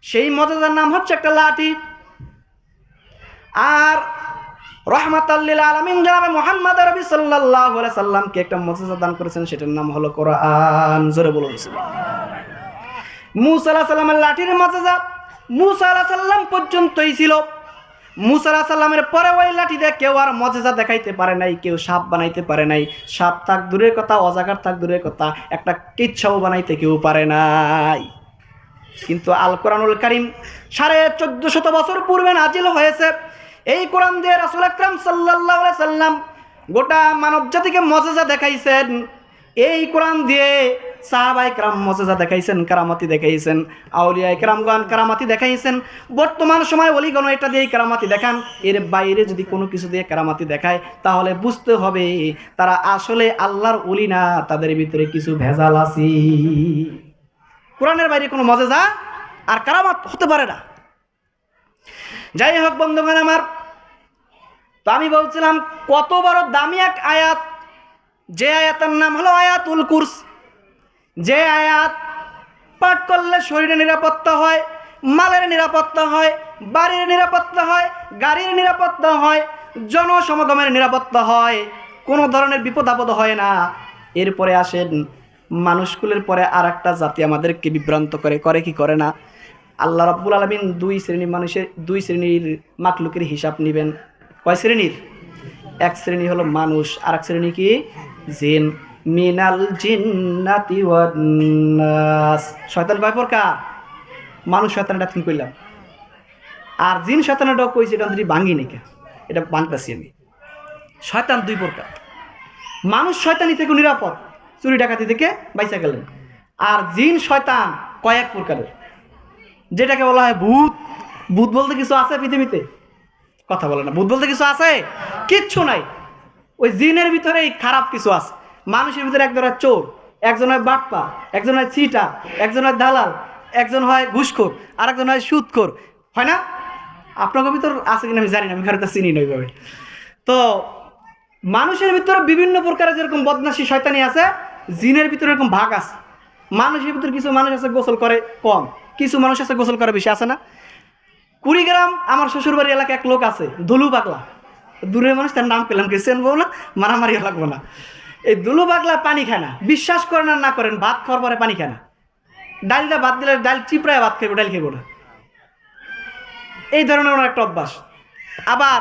সেই মুজিজার নাম হচ্ছে একটা লাঠি। আর রাহমাতাল লিল আলামিন জনাবে মুহাম্মদ নবী সাল্লাল্লাহু আলাইহি সাল্লামকে একটা মুজিজা দান করেছেন, সেটার নাম হলো কোরআন, জোরে বলুন সুবহানাল্লাহ। মূসা আলাইহিস সালামের লাঠির মুজিজা মূসা আলাইহিস সালাম পর্যন্তই ছিল। মূসা আলাইহিস সালামের পরে ওই লাঠি দিয়ে কেউ আর মুজিজা দেখাইতে পারে নাই, কেউ সাপ বানাইতে পারে নাই, সাপ থাক দূরের কথা, অজাগার থাক দূরের কথা, একটা কিচ্ছাও বানাইতে কেউ পারে নাই। কিন্তু আল কোরআনুল কারীম 1450 বছর পূর্বে নাজিল হয়েছে। এই কোরআন দিয়ে রাসূল আকরাম সাল্লাল্লাহু আলাইহি সাল্লাম গোটা মানব জাতিকে মুজিজা দেখাইছেন। এই কোরআন দিয়ে সাহাবায়ে কেরাম মুজিজা দেখাইছেন, কারামাতি দেখাইছেন, আউলিয়ায়ে কেরামগণ কারামাতি দেখাইছেন। বর্তমান সময় ওলিগণ এটা দিয়ে কারামাতি দেখান, এর বাইরে যদি কোনো কিছু দিয়ে কারামাতি দেখায় তাহলে বুঝতে হবে তারা আসলে আল্লাহর ওলি না, তাদের ভিতরে কিছু ভেজাল আছে। কোরআনের বাইরে কোনো মুজিজা আর কারামাত হতে পারে না। যাই হোক বন্ধুগণ আমার, তো আমি বলছিলাম কত বড় দামি এক আয়াত, যে আয়াতের নাম হলো আয়াতুল কুরসি। যে আয়াত পাঠ করলে শরীরের নিরাপত্তা হয়, মালের নিরাপত্তা হয়, বাড়ির নিরাপত্তা হয়, গাড়ির নিরাপত্তা হয়, জনসমাগমের নিরাপত্তা হয়, কোনো ধরনের বিপদ আপদ হয় না। এরপরে আসেন মানুষকুলের পরে আর একটা জাতি আমাদেরকে বিভ্রান্ত করে কি করে না? আল্লাহ রাব্বুল আলামিন দুই শ্রেণীর মাখলুকের হিসাব নেবেন। কয় শ্রেণীর? এক শ্রেণী হলো মানুষ, আর এক শ্রেণী কি? জিন। মিনাল জিন্নাতি ওয়ান নাস। শয়তান কয় প্রকার? মানুষ শয়তানটা ঠিক কইলাম, আর জিন শয়তানটাও কইছে, এটা যদি ভাঙি নাকি, এটা ভাঙতেছি আমি। শয়তান দুই প্রকার। মানুষ শয়তানি থেকে নিরাপদ, চুরি ডাকাতি থেকে বাইসা গেলেন। আর জিন শয়তান কয়েক প্রকারের, যেটাকে বলা হয় ভূত। ভূত বলতে কিছু আছে পৃথিবীতে? কথা বলে না। ভূত বলতে কিছু আছে? কিচ্ছু নাই। ওই জিনের ভিতরেই খারাপ কিছু আছে। মানুষের ভিতরে একজন হয় চোর, একজন হয় বাটপা, একজন হয় চিটা, একজন হয় দালাল, একজন হয় ঘুষখোর, আর একজন হয় সুদখোর, হয় না? আপনাদের ভিতর আছে কিনা আমি জানি না, আমি কারো চিনি না ওইভাবে। তো মানুষের ভিতরে বিভিন্ন প্রকারের যেরকম বদমাশি শয়তানি আছে, জিনের ভিতরে এরকম ভাগ আছে। মানুষের ভিতরে কিছু মানুষ আছে গোসল করে কম, কিছু মানুষ আছে গোসল করে বেশি, আছে না? কুড়িগ্রাম আমার শ্বশুরবাড়ি এলাকায় এক লোক আছে, দুলু পাগলা। দূরের মানুষ, তার নাম পেলাম, কি চেনবো না, মারামারিও লাগবো না। এই দুলু পাগলা পানি খায় না, বিশ্বাস করেন আর না করেন, ভাত খাওয়ার পরে পানি খায় না। ডালটা ভাত দিলে ডাল চিপড়ায় ভাত খাইবো, ডাল খাইবো না। এই ধরনের ওনার একটা অভ্যাস। আবার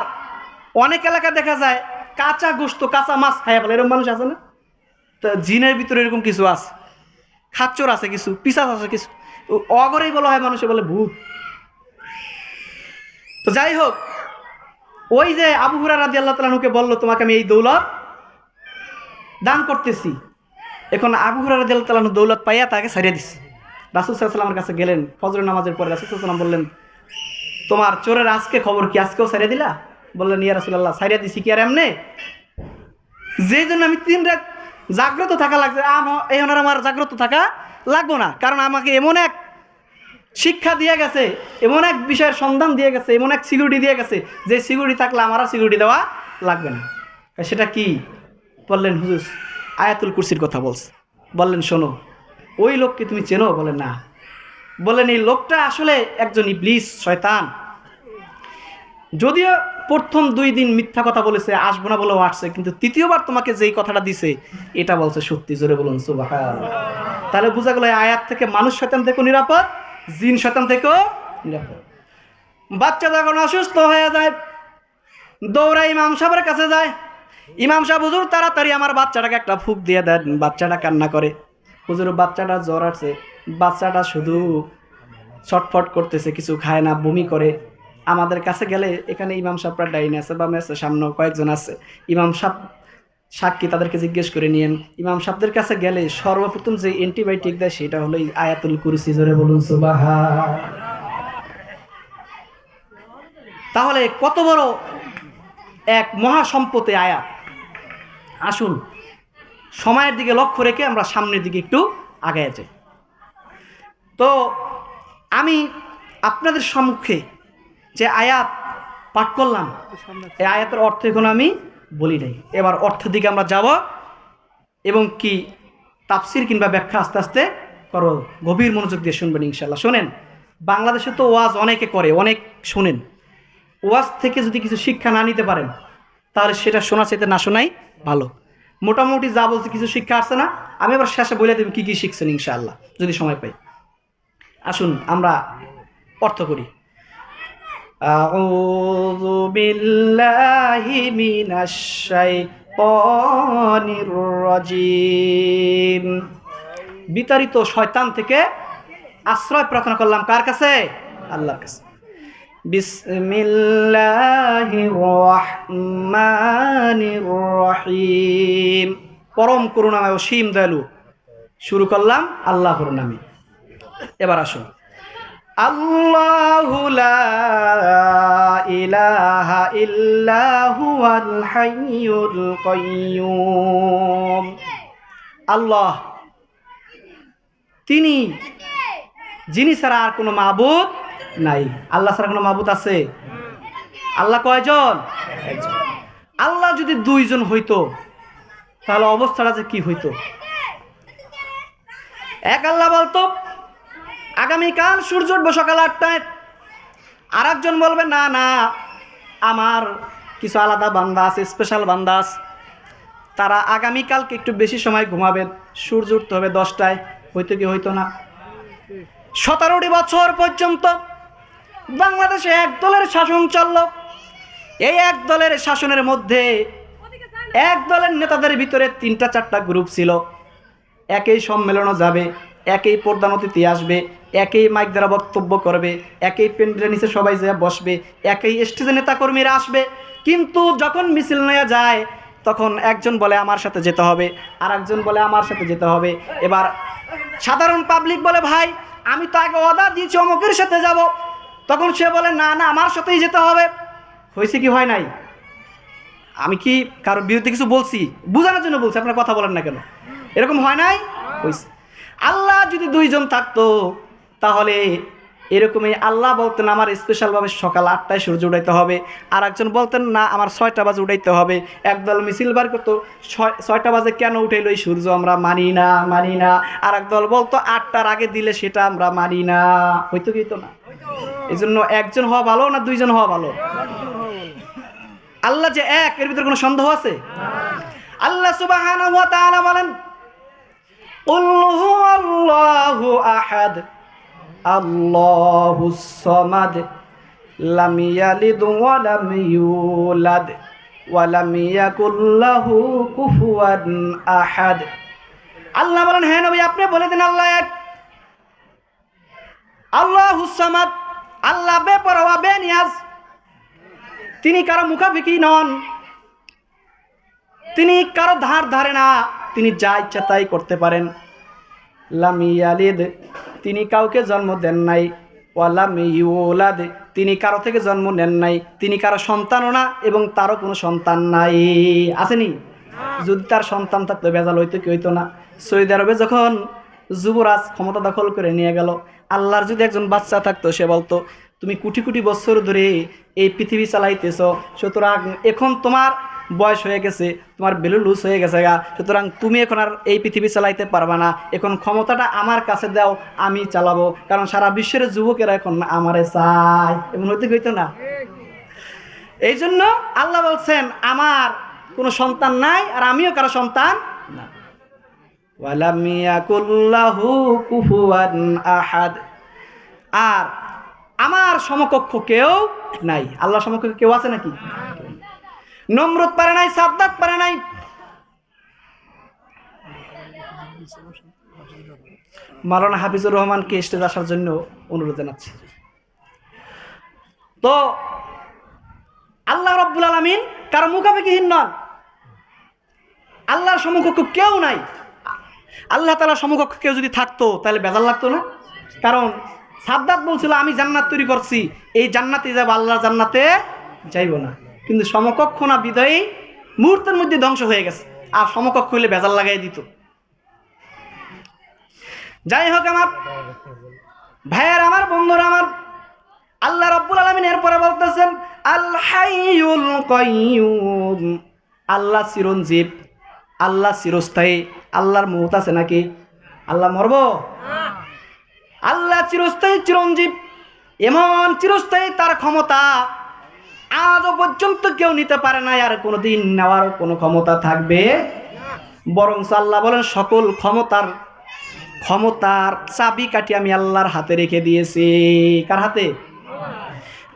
অনেক এলাকা দেখা যায় কাঁচা গোস্ত কাঁচা মাছ খাইয়া বলে, এরকম মানুষ আছে না? তো জিনের ভিতরে এরকম কিছু আছে, খাচ্চর আছে কিছু, পিসাচ আছে কিছু, অগরেই বলা হয়, মানুষে বলে ভূত। তো যাই হোক, ওই যে আবু হুরায়রা রাদিয়াল্লাহু তাআলা আনহুকে বলল তোমাকে আমি এই দৌলত দান করতেছি। এখন আবু হুরায়রা রাদিয়াল্লাহু তাআলা আনহু দৌলত পাইয়া তাকে ছাড়িয়ে দিচ্ছে। রাসূল সাল্লাল্লাহু আলাইহি ওয়াসাল্লামের কাছে গেলেন ফজরের নামাজের পরে। রাসূল সাল্লাল্লাহু আলাইহি ওয়াসাল্লাম বললেন তোমার চোরের আজকে খবর কি, আজকেও ছাড়িয়ে দিলা? বললেন ইয়া রাসূলুল্লাহ ছাড়িয়ে দিছি কি আর এমনে, যেই জন্য আমি 3 রাত জাগ্রত থাকা লাগছে। এখন আর আমার জাগ্রত থাকা লাগবো না, কারণ আমাকে এমন এক শিক্ষা দিয়ে গেছে, এমন এক বিষয়ের সন্ধান দিয়ে গেছে, এমন এক সিকিউরিটি দিয়ে গেছে, যে সিকিউরিটি থাকলে আমার আর সিকিউরিটি দেওয়া লাগবে না। সেটা কি? বললেন হুজুর আয়াতুল কুরসির কথা বলছে। বললেন শোনো, ওই লোককে তুমি চেনো? বলেন না। বললেন এই লোকটা আসলে একজন ইবলিস, শয়তান। যদিও প্রথম 2 দিন মিথ্যা কথা বলেছে, আসবো না বলেও আসছে, কিন্তু তৃতীয়বার তোমাকে যেই কথাটা দিছে এটা বলছে সত্যি। জোরে বলুন সুবহানাল্লাহ। তাহলে বোঝা গেল এই আয়াত থেকে মানুষ শয়তান থেকেও নিরাপদ, জিন শয়তান থেকেও নিরাপদ। বাচ্চা যখন অসুস্থ হয়ে যায় দৌড়ায় ইমাম সাহেবের কাছে যায়, ইমাম সাহেব হুজুর তাড়াতাড়ি আমার বাচ্চাটাকে একটা ফুক দিয়ে দেন। বাচ্চাটা কান্না করে, হুজুর বাচ্চাটা জ্বর আসছে, বাচ্চাটা শুধু ছটফট করতেছে, কিছু খায় না, বমি করে। আমাদের কাছে গেলে এখানে ইমাম সাহেবরা ডাইনে আছে, বামে আছে, সামনে কয়েকজন আছে, ইমাম সাহেব সাক্ষী, তাদেরকে জিজ্ঞেস করে নিয়েন। ইমাম সাহেবদের কাছে গেলে সর্বপ্রথম যে অ্যান্টিবায়োটিক দেয় সেটা হলো আয়াতুল কুরসি। জোরে বলুন সুবহানাল্লাহ। তাহলে কত বড় এক মহা সম্পত্তি আয়াত। আসুন সময়ের দিকে লক্ষ্য রেখে আমরা সামনের দিকে একটু আগায় যাই। তো আমি আপনাদের সম্মুখে যে আয়াত পাঠ করলাম, এই আয়াতের অর্থ এখন আমি বলি নাই। এবার অর্থের দিকে আমরা যাব এবং কি তাফসির কিংবা ব্যাখ্যা আস্তে আস্তে করো। গভীর মনোযোগ দিয়ে শুনবেন ইনশাল্লাহ। শোনেন, বাংলাদেশে তো ওয়াজ অনেকে করে, অনেক শোনেন। ওয়াজ থেকে যদি কিছু শিক্ষা না নিতে পারেন তাহলে সেটা শোনা চাইতে না শোনাই ভালো। মোটামুটি যা বলছে কিছু শিক্ষা আসছে না, আমি আবার শেষে বলে দেব কী কী শিখছেন ইনশাআল্লাহ যদি সময় পাই। আসুন আমরা অর্থ করি। আউযু বিল্লাহি মিনাশ শাইতানির রাজিম। বিতাড়িত শয়তান থেকে আশ্রয় প্রার্থনা করলাম কার কাছে? আল্লাহর কাছে। বিসমিল্লাহির রহমানির রহিম। পরম করুণাময় অসীম দয়ালু। শুরু করলাম আল্লাহর নামে। এবার আসুন। আল্লাহু লা ইলাহা ইল্লা হুয়াল হাইয়ুল কাইয়্যুম। আল্লাহ তিনি, যিনি ছাড়া আর কোনো মাবুদ নাই। আল্লাহ ছাড়া কোনো মাবুদ আছে? আল্লাহ কয়জন? একজন। আল্লাহ যদি 2 জন হইতো তাহলে অবস্থাটা যে কি হইতো? এক আল্লাহ বলতো আগামীকাল সূর্য উঠবে সকাল 8টায়, আর একজন বলবে না না আমার কিছু আলাদা বান্দা আছে, স্পেশাল বান্দা আছে, তারা আগামীকালকে একটু বেশি সময় ঘুমাবেন, সূর্য উঠতে হবে 10টায়। হইতো কি হইতো না? 17টি বছর পর্যন্ত বাংলাদেশে এক দলের শাসন চলল। এই এক দলের শাসনের মধ্যে এক দলের নেতাদের ভিতরে 3টা-4টা গ্রুপ ছিল। একই সম্মেলনে যাবে, একই প্রধান অতিথি আসবে, একই মাইক দ্বারা বক্তব্য করবে, একই প্যান্ডেলের নিচে সবাই যা বসবে, একই স্টেজে নেতাকর্মীরা আসবে। কিন্তু যখন মিছিল নিয়ে যায় তখন একজন বলে আমার সাথে যেতে হবে, আর একজন বলে আমার সাথে যেতে হবে। এবার সাধারণ পাবলিক বলে ভাই আমি তো আগে ওয়াদা দিয়েছি অমুকের সাথে যাব, তখন সে বলে না না আমার সাথেই যেতে হবে। হয়েছে কি হয় নাই? আমি কি কারোর বিরুদ্ধে কিছু বলছি? বোঝানোর জন্য বলছি, আপনার কথা বলেন না কেন? এরকম হয় নাই? হয়েছে। আল্লাহ যদি 2 জন থাকতো তাহলে এরকমই আল্লাহ বলতেন আমার স্পেশালভাবে সকাল 8টায় সূর্য উঠাইতে হবে, আর একজন বলতেন না আমার 6টা বাজে উঠাইতে হবে। একদল মিছিল বার করতো 6টা বাজে কেন উঠাইলো এই সূর্য আমরা মানি না মানি না, আর একদল বলতো 8টার আগে দিলে সেটা আমরা মানি না। হইতো কি হইতো না? এই জন্য একজন হওয়া ভালো না 2 জন হওয়া ভালো? আল্লাহ যে এক, এর ভিতরে কোনো সন্দেহ আছে? আল্লাহ সুবহানাহু ওয়া তাআলা বলেন কুল হুয়াল্লাহু আহাদ আল্লাহুস সামাদ লাম ইয়ালিদ ওয়া লাম ইউলাদ ওয়া লাম ইয়াকুল লাহু কুফুয়ান আহাদ। আল্লাহ বলেন, হ্যাঁ নবী আপনি বলে দিন আল্লাহ এক, আল্লাহুস সামাদ, আল্লাহ বেপরোয়া বেনিয়াজ, তিনি কারো মুখাপেক্ষী নন, তিনি কারো ধার ধারে না, তিনি যা ইচ্ছা তাই করতে পারেন। লাম ইয়ালিদ, তিনি কাউকে জন্ম দেন নাই, ওয়া লাম ইউলাদ, তিনি কারো থেকে জন্ম নেন নাই, তিনি কারো সন্তানও না এবং তারও কোনো সন্তান নাই। আসেনি? যদি তার সন্তান থাকতো বেজাল হইতো কি হইতো না? সৌদি আরবে যখন যুবরাজ ক্ষমতা দখল করে নিয়ে গেল, আল্লাহর যদি একজন বাচ্চা থাকতো সে বলতো, তুমি কোটি কোটি বছর ধরে এই পৃথিবী চালাইতেছ, সুতরাং এখন তোমার বয়স হয়ে গেছে, তোমার বেলু লুজ হয়ে গেছে গা, সুতরাং তুমি এখন আর এই পৃথিবী চালাইতে পারবা না, এখন ক্ষমতাটা আমার কাছে দাও, আমি চালাবো, কারণ সারা বিশ্বের যুবকেরা এখন আমারে চায়। এমন হইতে হইতো না? এই জন্য আল্লাহ বলছেন আমার কোনো সন্তান নাই আর আমিও কারো সন্তান না। ওয়ালাম ইয়াকুল লাহু কুফুয়ান আহাদ, আর আমার সমকক্ষ কেউ নাই। আল্লাহর সমকক্ষ কেউ আছে নাকি? নমরুদ পারে নাই, সাদ্দাত পারে নাই। মাওলানা হাফিজুর রহমানকে স্টেজে আসার জন্য অনুরোধ জানাচ্ছি। তো আল্লাহ রাব্বুল আলামিন কারো মুখাপেক্ষীহীন নন, আল্লাহর সমকক্ষ কেউ নাই। আল্লাহ তাআলার সমকক্ষ কেউ যদি থাকতো তাহলে বেজাল লাগতো না? কারণ সাদ্দাত বলছিল আমি জান্নাত তৈরি করছি, এই জান্নাতে যাব, আল্লাহর জান্নাতে যাইব না, কিন্তু সমকক্ষ না বিদায়ী মুহূর্তের মধ্যে ধ্বংস হয়ে গেছে, আর সমকক্ষ হইলে বেজাল লাগাই দিত। যাই হোক আমার ভাইয়ের, আমার বন্ধুরা আমার, আল্লাহ রাব্বুল আলামিন এরপরে বলতেছেন আল হাইয়ুল কাইয়ুম, আল্লাহ চিরঞ্জীব, আল্লাহ চিরস্থায়ী। আল্লাহর মউত আছে নাকি? আল্লাহ মরব? আল্লাহ চিরস্থায়ী চিরঞ্জীব, এমন চিরস্থায়ী তার ক্ষমতা আজও পর্যন্ত কেউ নিতে পারে না, আর কোনোদিন নেওয়ার কোনো ক্ষমতা থাকবে। বরং আল্লাহ বলেন সকল ক্ষমতার চাবিকাঠি আমি আল্লাহর হাতে রেখে দিয়েছি। কার হাতে?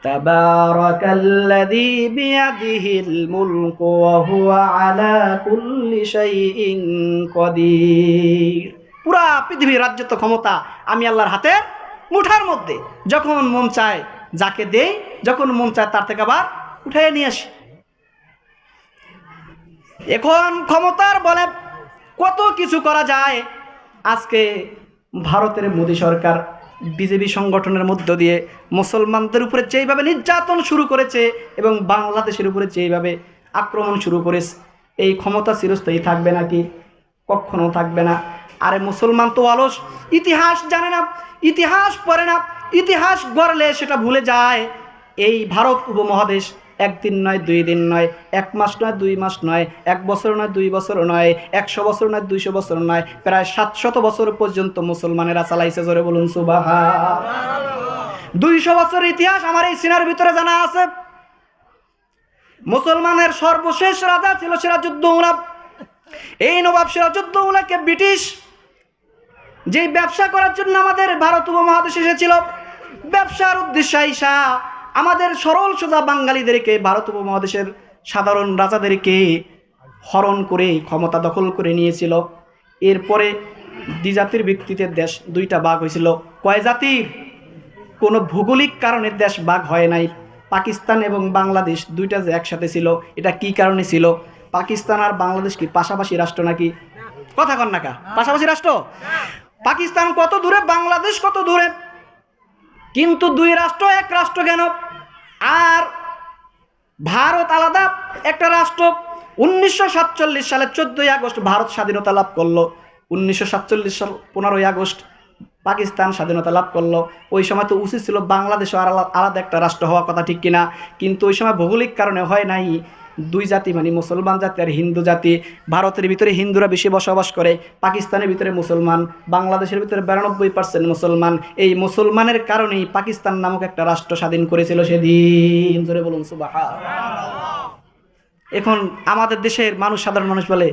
তাবারাকাল্লাযী বিয়াদিহিল মুলকু ওয়া হুয়া আলা কুল্লি শাইইন কাদির। পুরা পৃথিবীর রাজত্ব ক্ষমতা আমি আল্লাহর হাতে মুঠার মধ্যে, যখন মন চায় যাকে দেই, যখন মন চায় তার থেকে আবার উঠাইয়ে নিয়ে আসি। এখন ক্ষমতার বলে কত কিছু করা যায়। আজকে ভারতের মোদী সরকার বিজেপি সংগঠনের মধ্য দিয়ে মুসলমানদের উপরে যেইভাবে নির্যাতন শুরু করেছে এবং বাংলাদেশের উপরে যেইভাবে আক্রমণ শুরু করেছে, এই ক্ষমতা চিরস্থায়ী থাকবে নাকি? কখনো থাকবে না। আরে মুসলমান তো অলস, ইতিহাস জানে না, ইতিহাস পড়ে না, ইতিহাস গড়লে সেটা ভুলে যায়। এই ভারত উপমহাদেশ একদিন নয়, 2 দিন নয়, 1 মাস নয়, 2 মাস নয়, 1 বছর নয়, 2 বছর নয়, 100 বছর নয়, 200 বছর নয়, প্রায় 700 বছর পর্যন্ত মুসলমানেরা চালাইছে। জোরে বলুন সুবহানাল্লাহ। 200 বছরের ইতিহাস আমার এই সিনার ভিতরে জানা আছে। মুসলমানের সর্বশেষ রাজা ছিল সিরাজউদ্দৌলা। এই নবাব সিরাজউদ্দৌলাকে ব্রিটিশ যে ব্যবসা করার জন্য আমাদের ভারত উপমহাদেশে এসেছিল, ব্যবসার উদ্দেশ্যে আইসা আমাদের সরল সোজা বাঙালিদেরকে, ভারত উপমহাদেশের সাধারণ রাজাদেরকে হরণ করে ক্ষমতা দখল করে নিয়েছিল। এরপরে দ্বিজাতির ভিত্তিতে দেশ 2টা ভাগ হয়েছিল। কয় জাতির? কোনো ভৌগোলিক কারণে দেশ ভাগ হয় নাই। পাকিস্তান এবং বাংলাদেশ 2টা যে একসাথে ছিল, এটা কি কারণে ছিল? পাকিস্তান আর বাংলাদেশ কি পাশাপাশি রাষ্ট্র নাকি? কথা কন না কা? পাশাপাশি রাষ্ট্র। পাকিস্তান কত দূরে, বাংলাদেশ কত দূরে, কিন্তু 2 রাষ্ট্র এক রাষ্ট্র কেন? আর ভারত আলাদা একটা রাষ্ট্র। 1947 সালে 14ই আগস্ট ভারত স্বাধীনতা লাভ করলো। 1947 সাল 15ই আগস্ট পাকিস্তান স্বাধীনতা লাভ করলো। ওই সময় তো উচিত ছিল বাংলাদেশ আর আলাদা একটা রাষ্ট্র হওয়া কথা, ঠিক কিনা? কিন্তু ওই সময় ভৌগোলিক কারণে হয় নাই। 2 জাতি মানে মুসলমান জাতি আর হিন্দু জাতি। ভারতের ভিতরে হিন্দুরা বেশি বসবাস করে, পাকিস্তানের ভিতরে মুসলমান, বাংলাদেশের ভিতরে 92% মুসলমান। এই মুসলমানের কারণেই পাকিস্তান নামক একটা রাষ্ট্র স্বাধীন করেছিল সেদিন। জোরে বলুন সুবহানাল্লাহ। এখন আমাদের দেশের মানুষ, সাধারণ মানুষ বলে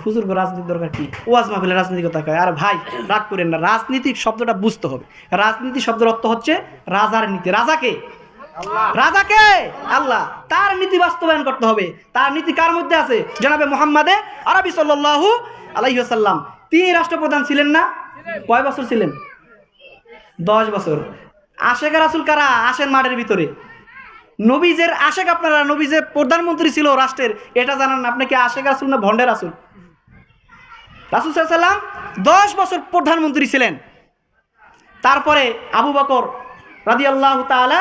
হুজুর রাজনীতির দরকার কি? ওয়াজ মাহফিলে রাজনীতির কথা কয়। আর ভাই রাগ করেন না, রাজনীতি শব্দটা বুঝতে হবে। রাজনীতি শব্দের অর্থ হচ্ছে রাজার নীতি। রাজাকে রাজা কে? আল্লাহ। তার নীতি বাস্তবায়ন করতে হবে। তার নীতি কার মধ্যে আছে? জনাবে মুহাম্মাদে আরবি সাল্লাল্লাহু আলাইহি ওয়াসাল্লাম। তিনি রাষ্ট্রপ্রধান ছিলেন না? কয় বছর ছিলেন? 10 বছর। আশেখ রাসূল কারা? আসেন মাঠের ভিতরে। নবীজের আশেখ আপনারা। নবী যে প্রধানমন্ত্রী ছিল রাষ্ট্রের, এটা জানান না? আপনি কি আশেখ রাসূল না ভন্ডের রাসূল? রাসূল সাল্লাল্লাহু আলাইহি ওয়াসাল্লাম 10 বছর প্রধানমন্ত্রী ছিলেন। তারপরে আবু বকর রাদিয়াল্লাহু তাআলা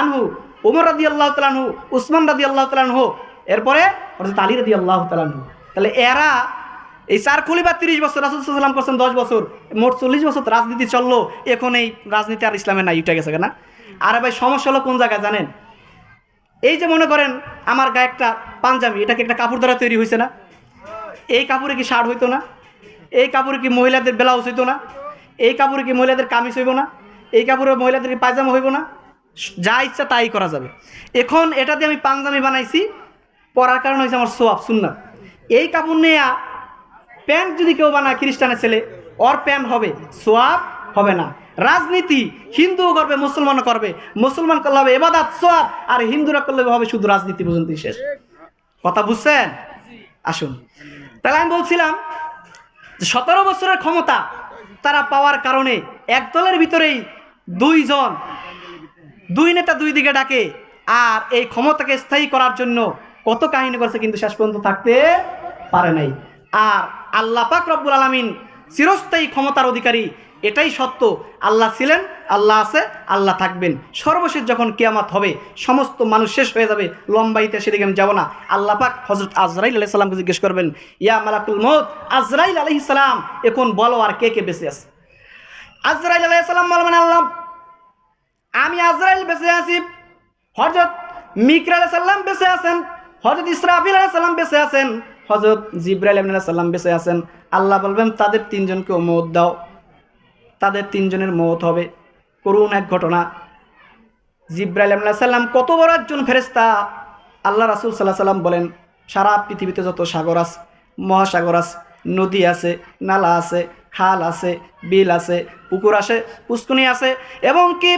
আনহু, ওমর রাদিয়াল্লাহু তাআলা আনহু, উসমান রাদিয়াল্লাহু তাআলা আনহু, এরপরে হযরত আলী রাদিয়াল্লাহু তাআলা আনহু। তাহলে এরা এই 4 খলিফা 30 বছর, রাসূল সাল্লাল্লাহু আলাইহি ওয়াসাল্লাম করছেন 10 বছর, মোট 40 বছর রাজনীতি চললো। এখন এই রাজনীতি আর ইসলামে নাই, উঠে গেছে না? আরে ভাই, সমস্যা হলো কোন জায়গায় জানেন? এই যে মনে করেন আমার গায়ে একটা পাঞ্জাবি, এটা কি একটা কাপড় দ্বারা তৈরি হয়েছে না? এই কাপড়ে কি শার্ট হইতো না? এই কাপড়ে কি মহিলাদের ব্লাউজ হইতো না? এই কাপড়ে কি মহিলাদের কামিজ হইব না? এই কাপড়ে মহিলাদের কি পায়জামা হইব না? যা ইচ্ছা তাই করা যাবে। এখন এটা দিয়ে আমি পাঞ্জাবি বানাইছি, পরার কারণ হয়েছে আমার সোয়াব সুন্নাত। এই কাপড় নিয়ে প্যান্ট যদি কেউ বানায়, খ্রিস্টানের ছেলে, ওর প্যান্ট হবে, সোয়াব হবে না। রাজনীতি হিন্দুও করবে, মুসলমানও করবে। মুসলমান করলে হবে ইবাদত সোয়াব, আর হিন্দুরা করলে হবে শুধু রাজনীতি পর্যন্ত শেষ। কথা বুঝছেন? আসুন, তাহলে আমি বলছিলাম যে 17 বছরের ক্ষমতা তারা পাওয়ার কারণে এক দলের ভিতরেই 2 জন, 2 নেতা 2 দিকে ডাকে, আর এই ক্ষমতাকে স্থায়ী করার জন্য কত কাহিনী করছে, কিন্তু শেষ পর্যন্ত থাকতে পারে নাই। আর আল্লাহ পাক রব্বুল আলামিন চিরস্থায়ী ক্ষমতার অধিকারী, এটাই সত্য। আল্লাহ ছিলেন, আল্লাহ আছে, আল্লাহ থাকবেন। সর্বশেষ যখন কিয়ামত হবে, সমস্ত মানুষ শেষ হয়ে যাবে, লম্বাইতে সেদিকে আমি যাব না। আল্লাহ পাক হযরত আজরাইল আলাইহিস সালামকে জিজ্ঞেস করবেন, ইয়া মালাকুল মউত, আজরাইল আলাইহিস সালাম, এখন বলো আর কে কে বেঁচে আছে? আজরাইল আলাইহিস সালাম বলবেন, আল্লাহ আমি আজরাইল বেঁচে আছি, হযরত মিকাইল আলাইহিস সালাম বেঁচে আছেন, হযরত ইসরাফিল আলাইহিস সালাম বেঁচে আছেন, হযরত জিবরাইল আলাইহিস সালাম বেঁচে আছেন। আল্লাহ বলবেন, তাদের 3 জনকে মওত দাও। তাদের 3 জনের মওত হবে। করুণ এক ঘটনা। জিবরাইল আলাইহিস সালাম কত বড় একজন ফেরেশতা! আল্লাহ রাসূল সাল্লাল্লাহু আলাইহি ওয়াসাল্লাম বলেন, সারা পৃথিবীতে যত সাগর আছে, মহাসাগর আছে, নদী আছে, নালা আছে, খাল আছে, বিল আছে, পুকুর আছে, পুষ্করণী আছে, এবং কি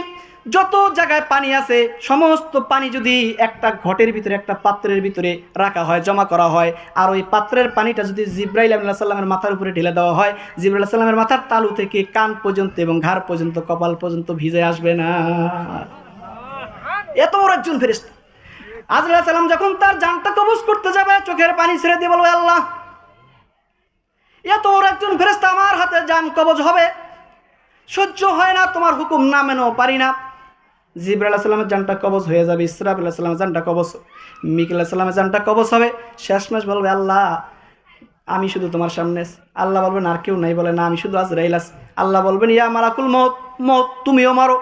যত জায়গায় পানি আছে, সমস্ত পানি যদি একটা ঘটের ভিতরে, একটা পাত্রের ভিতরে রাখা হয়, জমা করা হয়, আর ওই পাত্রের পানিটা যদি জিবরাইল আলাইহিস সালামের মাথার উপরে ঢেলে দেওয়া হয়, জিবরাইল আলাইহিস সালামের মাথার তালু থেকে কান পর্যন্ত এবং ঘাড় পর্যন্ত, কপাল পর্যন্ত ভিজে আসবে না। এত বড় একজন ফেরেশতা। আজরাইল আলাইহিস সালাম যখন তার জানটা কবজ করতে যাবে, চোখের পানি ছেড়ে দিয়ে বলবে, আল্লাহ এত বড় একজন ফেরেশতা আমার হাতে জান কবজ হবে, সহ্য হয় না, তোমার হুকুম না মেনেও পারি না। জিবরাইল আলাইহিস সালামের জানটা কবজ হয়ে যাবে, ইসরাফিল আলাইহিস সালামের জানটা কবজ, মিকাইল আলাইহিস সালামের জানটা কবজ হবে। শেষমেশ বলবে, আল্লাহ আমি শুধু তোমার সামনে। আল্লাহ বলবেন, আর কেউ নাই? বলে, না, আমি শুধু আজরাইল আছি। আল্লাহ বলবেন, ইয়া মালাকুল মউত, মউত তুমিও মারো।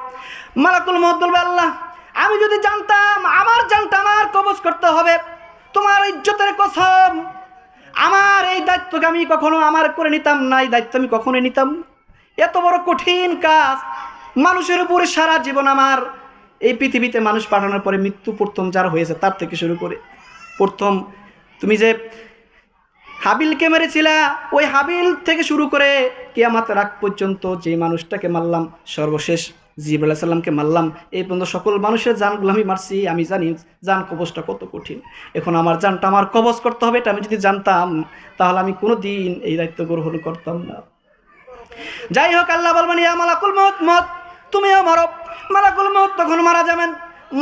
মালাকুল মউত বলবে, আল্লাহ আমি যদি জানতাম আমার জানটা আমার কবজ করতে হবে, তোমার ইজ্জতের কসম, আমার এই দায়িত্বকে আমি কখনো আমার করে নিতাম না, এই দায়িত্ব আমি কখনোই নিতাম না। এত বড় কঠিন কাজ মানুষের উপরে সারা জীবন আমার এই পৃথিবীতে মানুষ পাঠানোর পরে মৃত্যু প্রথম যার হয়েছে তার থেকে শুরু করে, প্রথম তুমি যে হাবিলকে মেরেছিলা, ওই হাবিল থেকে শুরু করে কিয়ামতের আগ পর্যন্ত যে মানুষটাকে মারলাম, সর্বশেষ জিবরাইল আলাইহিস সালামকে মারলাম, এই পর্যন্ত সকল মানুষের জানগুলো আমি মারছি। আমি জানি জান কবজটা কত কঠিন। এখন আমার জানটা আমার কবজ করতে হবে, এটা আমি যদি জানতাম তাহলে আমি কোনো দিন এই দায়িত্ব গ্রহণ করতাম না। যাই হোক, আল্লাহ বলবেন, ইয়া মালাকুল মউত, মউত তুমিও মারো। মালাকুল মউত তখন মারা যাবেন।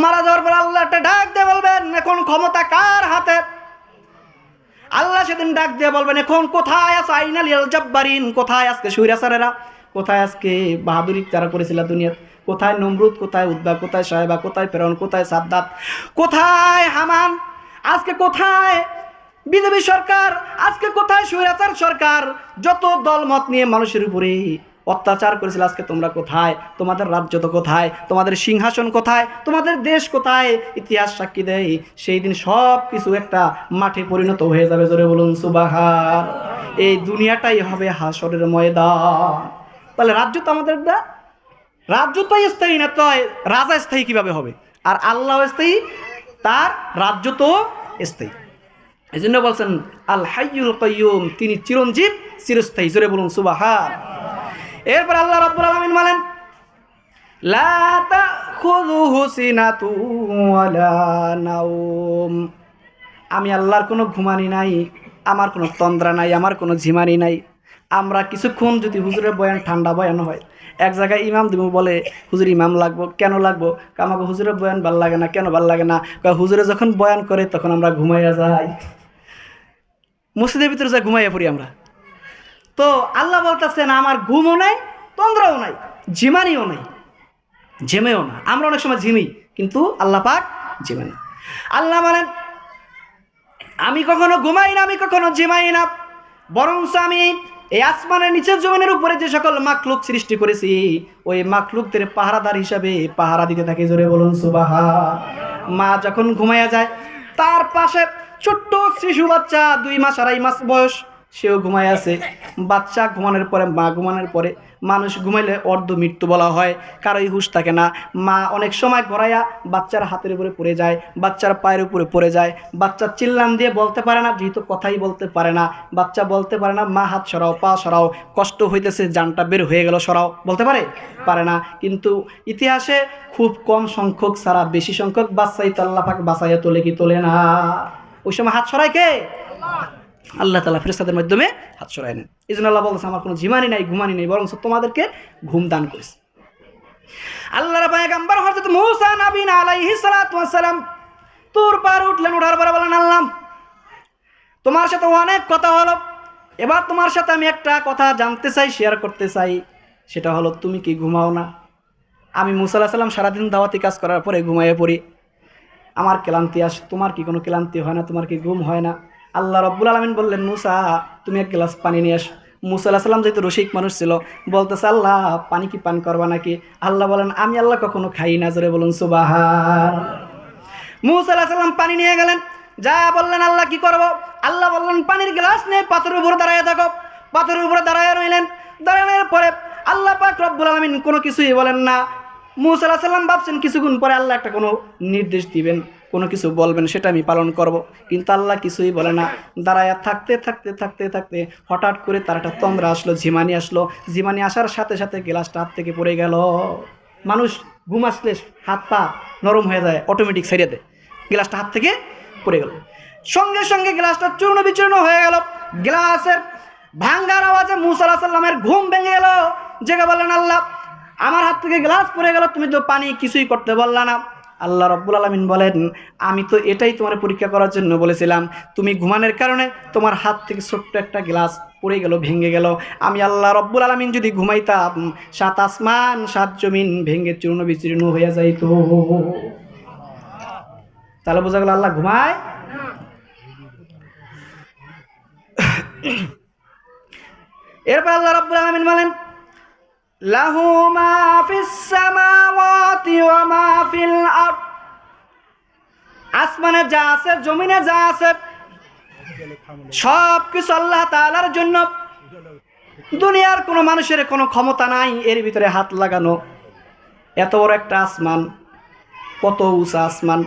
মারা যাওয়ার পর আল্লাহ একটা ডাক দিয়ে বলবেন, এখন ক্ষমতা কার হাতে? আল্লাহ সেদিন ডাক দিয়ে বলবেন, এখন কোথায় আছে আইনাল জাব্বারিন? কোথায় আজকে স্বৈরাচারেরা? কোথায় আজকে বাহাদুরি যারা করেছিল দুনিয়ার? কোথায় নমরুদ? কোথায় উদ্বা? কোথায় সাহেবা? কোথায় ফেরাউন? কোথায় সাদ্দাত? কোথায় হামান? আজকে কোথায় বিজেপি সরকার? আজকে কোথায় স্বৈরাচার সরকার? যত দলমত নিয়ে মানুষের উপরে অত্যাচার করেছিল, আজকে তোমরা কোথায়? তোমাদের রাজ্য তো কোথায়? তোমাদের সিংহাসন কোথায়? তোমাদের দেশ কোথায়? ইতিহাস সাক্ষী দেয় সেই দিন সব কিছু একটা মাঠে পরিণত হয়ে যাবে। জোরে বলুন সুবহান। এই দুনিয়াটাই হবে হাসরের ময়দান। তাহলে রাজ্য তো আমাদের না, রাজ্য তো স্থায়ী না, তো রাজা স্থায়ী কিভাবে হবে? আর আল্লাহ স্থায়ী, তার রাজ্য তো স্থায়ী। এই জন্য বলছেন আল হাইয়ুল কাইয়ুম, তিনি চিরঞ্জীব, চিরস্থায়ী। জোরে বলুন সুবহান। এরপর আল্লাহ রাব্বুল আলামিন বলেন, লা তাখুযুহু সিনাতু ওয়ালা নাওম। আমি আল্লাহর কোনো ঘুমানি নাই, আমার কোনো তন্দ্রা নাই, আমার কোনো ঝিমানি নাই। আমরা কিছুক্ষণ যদি হুজুরের বয়ান ঠান্ডা বয়ান হয়, এক জায়গায় ইমাম দিব বলে হুজুর ইমাম লাগবো, কেন লাগবো? আমাকে হুজুরের বয়ান ভাল লাগে না। কেন ভাল লাগে না? হুজুরে যখন বয়ান করে তখন আমরা ঘুমাইয়া যাই, মসজিদের ভিতরে যা ঘুমাইয়া পড়ি আমরা। তো আল্লাহ বলতেছেন আমার ঘুমও নাই, তন্দ্রাও নাই, ঝিমানিও নাই, ঝেমেও না। আমরা অনেক সময় ঝিমি, কিন্তু আল্লাহ পাক ঝিমে না। আল্লাহ বলেন আমি কখনো ঘুমাই না, আমি কখনো ঝিমাই না, বরঞ্চ আমি এই আসমানের নিচের জমিনের উপরে যে সকল মাখলুক সৃষ্টি করেছি, ওই মাখলুকদের পাহারাদার হিসাবে পাহারা দিতে থাকি। জোরে বলুন সুবহান। মা যখন ঘুমাইয়া যায়, তার পাশে ছোট্ট শিশু বাচ্চা 2 মাস 2.5 মাস বয়স, সেও ঘুমায় আছে। বাচ্চা ঘুমানোর পরে, মা ঘুমানোর পরে, মানুষ ঘুমাইলে অর্ধ মৃত্যু বলা হয়, কারোই হুঁশ থাকে না। মা অনেক সময় গড়াইয়া বাচ্চার হাতের উপরে পড়ে যায়, বাচ্চার পায়ের উপরে পড়ে যায়। বাচ্চা চিল্লান দিয়ে বলতে পারে না, যেহেতু কথাই বলতে পারে না, বাচ্চা বলতে পারে না মা হাত সরাও, পা সরাও, কষ্ট হইতেছে, জানটা বের হয়ে গেল, সরাও, বলতে পারে না। কিন্তু ইতিহাসে খুব কম সংখ্যক ছাড়া বেশি সংখ্যক বাচ্চাই তো আল্লাহ পাক বাঁচাইয়া তোলে কি তোলে না? ওই সময় হাত সরাই কে? আল্লাহ তাআলা ফেরেশতাদের মাধ্যমে হাত সরায় নেন। এই জন্য আল্লাহ বলতেছে আমার কোনো ঝিমানি নাই, ঘুমানি নেই, বরং তোমাদেরকে ঘুম দান করেছে। আল্লাহর পয়গম্বর হযরত মূসা নবী আলাইহিস সালাতু ওয়াস সালাম তুর পাহাড়ে উঠলেন। ওঠার পরে বলেন আল্লাহ তোমার সাথে অনেক কথা হলো, এবার তোমার সাথে আমি একটা কথা জানতে চাই, শেয়ার করতে চাই। সেটা হলো তুমি কি ঘুমাও না? আমি মূসা আলাইহিস সালাম সারাদিন দাওয়াতি কাজ করার পরে ঘুমাইয়ে পড়ি, আমার ক্লান্তি আসে, তোমার কি কোনো ক্লান্তি হয় না? তোমার কি ঘুম হয় না? আল্লাহ রাব্বুল আলামিন বললেন মূসা তুমি এক গ্লাস পানি নিয়ে আস। মূসা আলাইহিস সালাম যেহেতু রসিক মানুষ ছিল, বলতেছে আল্লাহ পানি কি পান করবা নাকি? আল্লাহ বলেন আমি আল্লাহ কখনো খাই না। জোরে বলুন সুবহান। মূসা আলাইহিস সালাম পানি নিয়ে গেলেন, যা বললেন আল্লাহ কি করব? আল্লাহ বললেন পানির গ্লাস নিয়ে পাথরের উপরে দাঁড়ায় থাকো। পাথরের উপরে দাঁড়ায় রইলেন। দাঁড়ানোর পরে আল্লাহ পাক রব্বুল আলামিন কোনো কিছুই বলেন না। মূসা আলাইহিস সালাম ভাবছেন কিছুক্ষণ পরে আল্লাহ একটা কোনো নির্দেশ দিবেন, কোনো কিছু বলবেন, সেটা আমি পালন করব। কিন্তু আল্লাহ কিছুই বলে না। দাঁড়ায়া থাকতে থাকতে থাকতে থাকতে হঠাৎ করে তার একটা তন্দ্রা আসলো, ঝিমানি আসলো। ঝিমানি আসার সাথে সাথে গ্লাসটা হাত থেকে পড়ে গেল। মানুষ ঘুম আসলে হাত পা নরম হয়ে যায়, অটোমেটিক ছেড়ে দেয়। গ্লাসটা হাত থেকে পড়ে গেল, সঙ্গে সঙ্গে গ্লাসটা চূর্ণ বিচূর্ণ হয়ে গেল। গ্লাসের ভাঙ্গার আওয়াজে মূসা আলাইহিস সালামের ঘুম ভেঙে গেল। জেগে বললেন আল্লাহ আমার হাত থেকে গ্লাস পড়ে গেল, তুমি তো পানি কিছুই করতে বললা না। আল্লাহ রাব্বুল আলামিন বলেন আমি তো এটাই তোমার পরীক্ষা করার জন্য বলেছিলাম। তুমি ঘুমানোর কারণে তোমার হাত থেকে ছোট্ট একটা গ্লাস পড়ে গেল, ভেঙে গেল। আমি আল্লাহ রাব্বুল আলামিন যদি ঘুমাইতাম 7 আসমান 7 জমিন ভেঙে চূর্ণ বিচূর্ণ হয়ে যাইতো। তাহলে বোঝা গেল আল্লাহ ঘুমায়। এরপর আল্লাহ রাব্বুল আলামিন বলেন লাহু মা ফিস সামাওয়াতি ওয়া মা ফিল আরদ। আসমানে যা আছে, জমিনে যা আছে, সব কিছু আল্লাহ তাআলার জন্য। দুনিয়ার কোনো মানুষের কোনো ক্ষমতা নাই এর ভিতরে হাত লাগানো। এত বড় একটা আসমান, কত উঁচা আসমান,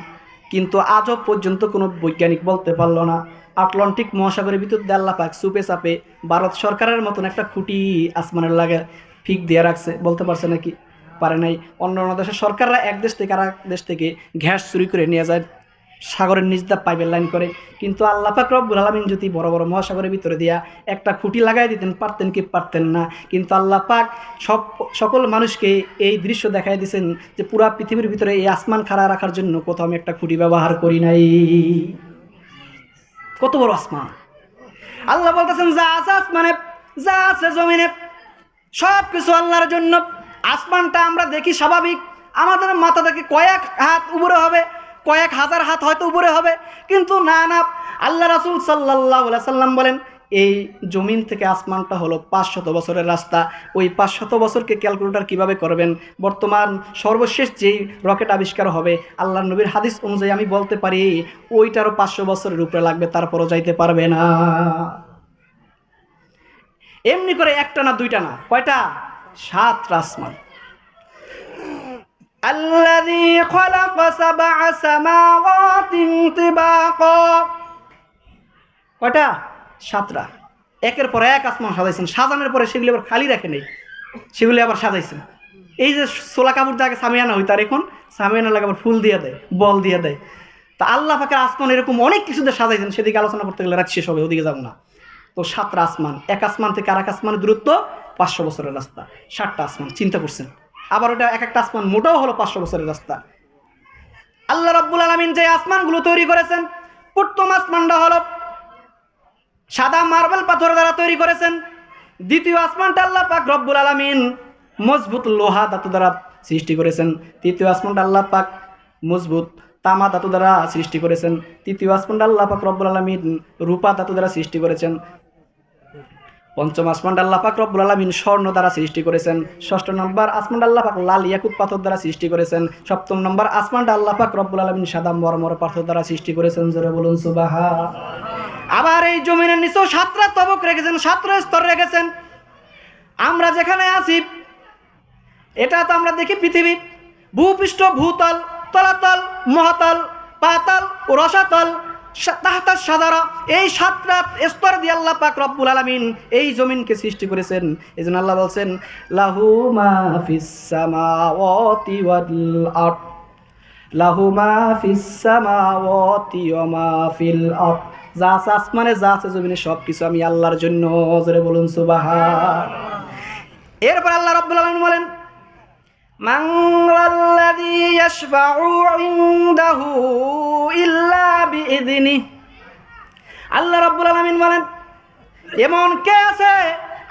কিন্তু আজও পর্যন্ত কোনো বৈজ্ঞানিক বলতে পারলো না আটলান্টিক মহাসাগরের ভিতর দিয়ে আল্লাহ পাক সুপে চাপে ভারত সরকারের মতন একটা খুঁটি আসমানের লাগে ফিক দিয়ে রাখছে। বলতে পারছে নাকি? পারে নাই। অন্য অন্য দেশের সরকাররা এক দেশ থেকে আর এক দেশ থেকে গ্যাস চুরি করে নিয়ে যায়, সাগরের নিচ দিয়ে পাইপের লাইন করে। কিন্তু আল্লাহ পাক রব্বুল আলামিন যদি বড় বড় মহাসাগরের ভিতরে দিয়া একটা খুঁটি লাগাই দিতেন, পারতেন কি? পারতেন না। কিন্তু আল্লাহ পাক সকল মানুষকে এই দৃশ্য দেখাই দিয়েছেন যে পুরা পৃথিবীর ভিতরে এই আসমান খাড়া রাখার জন্য কোথাও আমি একটা খুঁটি ব্যবহার করি নাই। কত বড় আসমান! আল্লাহ বলতেছেন যা আছে আসমানে, যা আছে জমিনে, সব কিছু আল্লাহর জন্য। আসমানটা আমরা দেখি স্বাভাবিক, আমাদের মাথা থেকে কয়েক হাত উপরে হবে, কয়েক হাজার হাত হয়তো উপরে হবে, কিন্তু না না, আল্লাহ রাসূল সাল্লাল্লাহু আলাইহি সাল্লাম বলেন এই জমিন থেকে আসমানটা হলো 500 বছরের রাস্তা। ওই 500 বছরকে ক্যালকুলেটর কিভাবে করবেন? বর্তমান সর্বশেষ যেই রকেট আবিষ্কার হবে, আল্লাহ নবীর হাদিস অনুযায়ী আমি বলতে পারি ওইটারও 500 বছরের উপরে লাগবে, তারপরও যাইতে পারবে না। এমনি করে একটা না দুইটা না, কয়টা? 7 আসমান। আল্লাযী খালাকা সাবআ সামাওয়াতিন তিবাকা। কয়টা? 7টা। একের পর এক আসমান সাজাইছেন। সাজানোর পরে সেগুলি আবার খালি রাখে নেই, সেগুলি আবার সাজাইছেন। এই যে সোলা কাপড় দিয়ে আগে সামিয়ানা হইতো, আর এখন সামিয়ানা লাগে আবার ফুল দিয়ে দেয়, বল দিয়ে দেয়। তা আল্লাহ পাকের আসমান এরকম অনেক কিছুতে সাজাইছেন, সেদিকে আলোচনা করতে গেলে রাত শেষ হবে, ওদিকে যাবো না। তো 7টা আসমান, এক আসমান থেকে আর এক আসমানের দূরত্ব 500 বছরের রাস্তা, 7টা আসমান চিন্তা করছেন। আবার ওটা এক একটা আসমান মোটাও হলো 500 বছরের রাস্তা। আল্লাহ রাব্বুল আলামিন যে আসমানগুলো তৈরি করেছেন, প্রথম আসমানটা হলো সাদা মার্বেল পাথর দ্বারা তৈরি করেছেন। দ্বিতীয় আসমানটা আল্লাহ পাক রব্বুল আলামিন মজবুত লোহা ধাতু দ্বারা সৃষ্টি করেছেন। তৃতীয় আসমানটা আল্লাহ পাক মজবুত তামা ধাতু দ্বারা সৃষ্টি করেছেন। তৃতীয় আসমানটা আল্লাহ পাক রব্বুল আলামিন রূপা ধাতু দ্বারা সৃষ্টি করেছেন। পঞ্চম আসমানটা আল্লাহ পাক রব্বুল আলামিন স্বর্ণ দ্বারা সৃষ্টি করেছেন। ষষ্ঠ নম্বর আসমানটা আল্লাহ পাক লাল ইয়াকুত পাথর দ্বারা সৃষ্টি করেছেন। সপ্তম নম্বর আসমানটা আল্লাহ পাক রব্বুল আলামিন সাদা মরমর পাথর দ্বারা সৃষ্টি করেছেন। জোরে বলুন সুবহান। আবার এই জমিনের নিচেও 7টা তবক রেখেছেন, 7টা স্তর রেখেছেন। আমরা যেখানে আছি এটা তো আমরা দেখি পৃথিবী, ভূপৃষ্ঠ, ভূতল, তলাতল, মহাতল, পাতাল ও রসাতল, তাহতা সাজারা, এই 7টা স্তর দিয়ে আল্লাহ পাক রব্বুল আলামিন এই জমিনকে সৃষ্টি করেছেন। এজন্য আল্লাহ বলছেন লাহু মা ফিস সামাওয়াতি ওয়াল আরদ, লাহু মা ফিস সামাওয়াতি ওয়া মা ফিল আরদ, যা আছে আসমানে যা আছে জমিনে সব কিছু আমি আল্লাহর জন্য। জোরে বলুন সুবহান। এরপর আল্লাহ রাব্বুল আলামিন বলেন মান আল্লাযী ইয়াশফাউ ইনদাহু ইল্লা বিইযনিহি। আল্লাহ রাব্বুল আলামিন বলেন এমন কে আছে